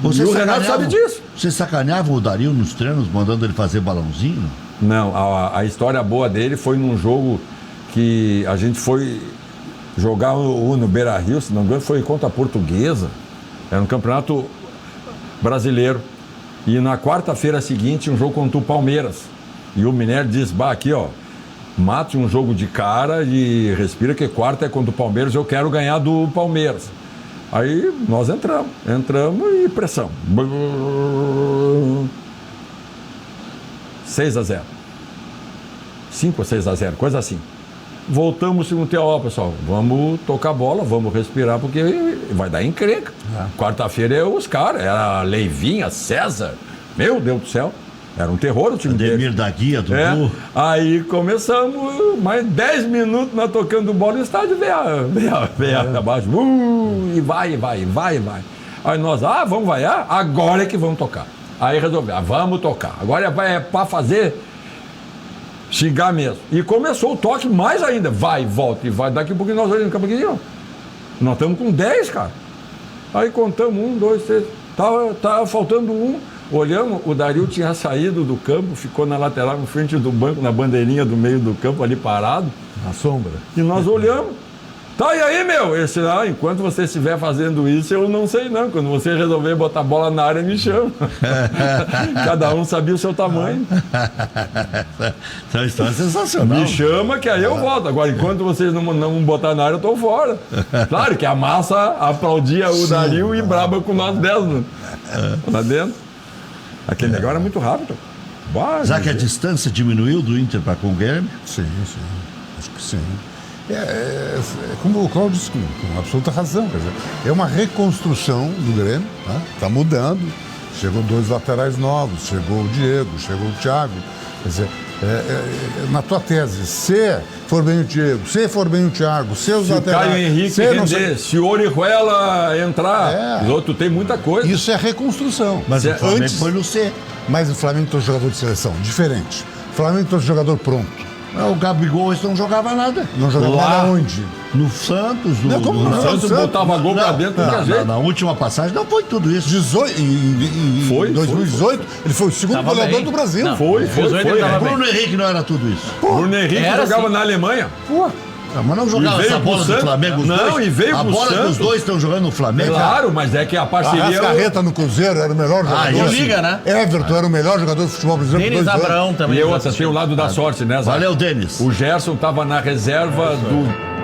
E o Renato sabe disso. Você sacaneava o Dario nos treinos, mandando ele fazer balãozinho? Não, a história boa dele foi num jogo que a gente foi jogar no Beira-Rio, se não me engano, foi contra a Portuguesa. Era um campeonato brasileiro. E na quarta-feira seguinte, um jogo contra o Palmeiras. E o Minério disse, aqui, ó, mate um jogo de cara e respira, que quarta é contra o Palmeiras, eu quero ganhar do Palmeiras. Aí nós entramos e pressão. 6-0. 5 ou 6-0, coisa assim. Voltamos no segundo tempo, pessoal, vamos tocar a bola, vamos respirar, porque vai dar encrenca. Quarta-feira é os caras, era Leivinha, César, meu Deus do céu. Era um terror o time dele. Ademir da Guia, Dudu. Aí começamos, mais 10 minutos nós tocando bola e o estádio veio abaixo. E vai. Aí nós, vamos vaiar? Agora é que vamos tocar. Aí resolveu, vamos tocar. Agora é para fazer xingar mesmo. E começou o toque mais ainda. Vai, volta e vai. Daqui a pouquinho nós olhamos no campo aqui, ó. Nós estamos com 10, cara. Aí contamos 1, 2, 3. Tava faltando 1. Olhamos, o Dario tinha saído do campo, ficou na lateral, em frente do banco, na bandeirinha do meio do campo, ali parado. Na sombra. E nós olhamos. Tá, e aí, meu? Enquanto você estiver fazendo isso, eu não sei não. Quando você resolver botar a bola na área, me chama. Cada um sabia o seu tamanho. Essa história é sensacional. Me chama que aí eu volto. Agora, enquanto vocês não botar na área, eu tô fora. Claro que a massa aplaudia o Dario e braba com nós 10 lá dentro. Aquele negócio era muito rápido. Já que a distância diminuiu do Inter para com o Grêmio? Sim. Acho que sim. Como o Cláudio disse, com absoluta razão. Quer dizer, é uma reconstrução do Grêmio. Está mudando. Chegou 2 laterais novos. Chegou o Diego, chegou o Thiago. Quer dizer, na tua tese, se for bem o Diego, se for bem o Thiago, se os laterais... Se o Caio Henrique render, se o Orihuela entrar, os outros tem muita coisa. Isso é reconstrução. Mas o Flamengo foi no C. Mas o Flamengo trouxe jogador de seleção, diferente. O Flamengo trouxe jogador pronto. O Gabigol não jogava nada. Não jogava nada onde? No Santos. O Santos botava gol pra dentro do jeito. Na última passagem não foi tudo isso. Em 2018, ele foi o segundo goleador do Brasil. Não, Foi. O Bruno Henrique não era tudo isso. Bruno Henrique jogava assim. na Alemanha. Mas não jogava veio essa bola pro do Santos. Flamengo. E veio a pro bola que os Santos. dois estão jogando no Flamengo. Claro, mas é que a parceria... Arrascaeta no Cruzeiro era o melhor jogador. isso. Liga, né? Everton era o melhor jogador de futebol brasileiro. Denis Abraão E também. eu assisti o lado da sorte, né, Zé? Valeu, Denis. O Gerson estava na reserva do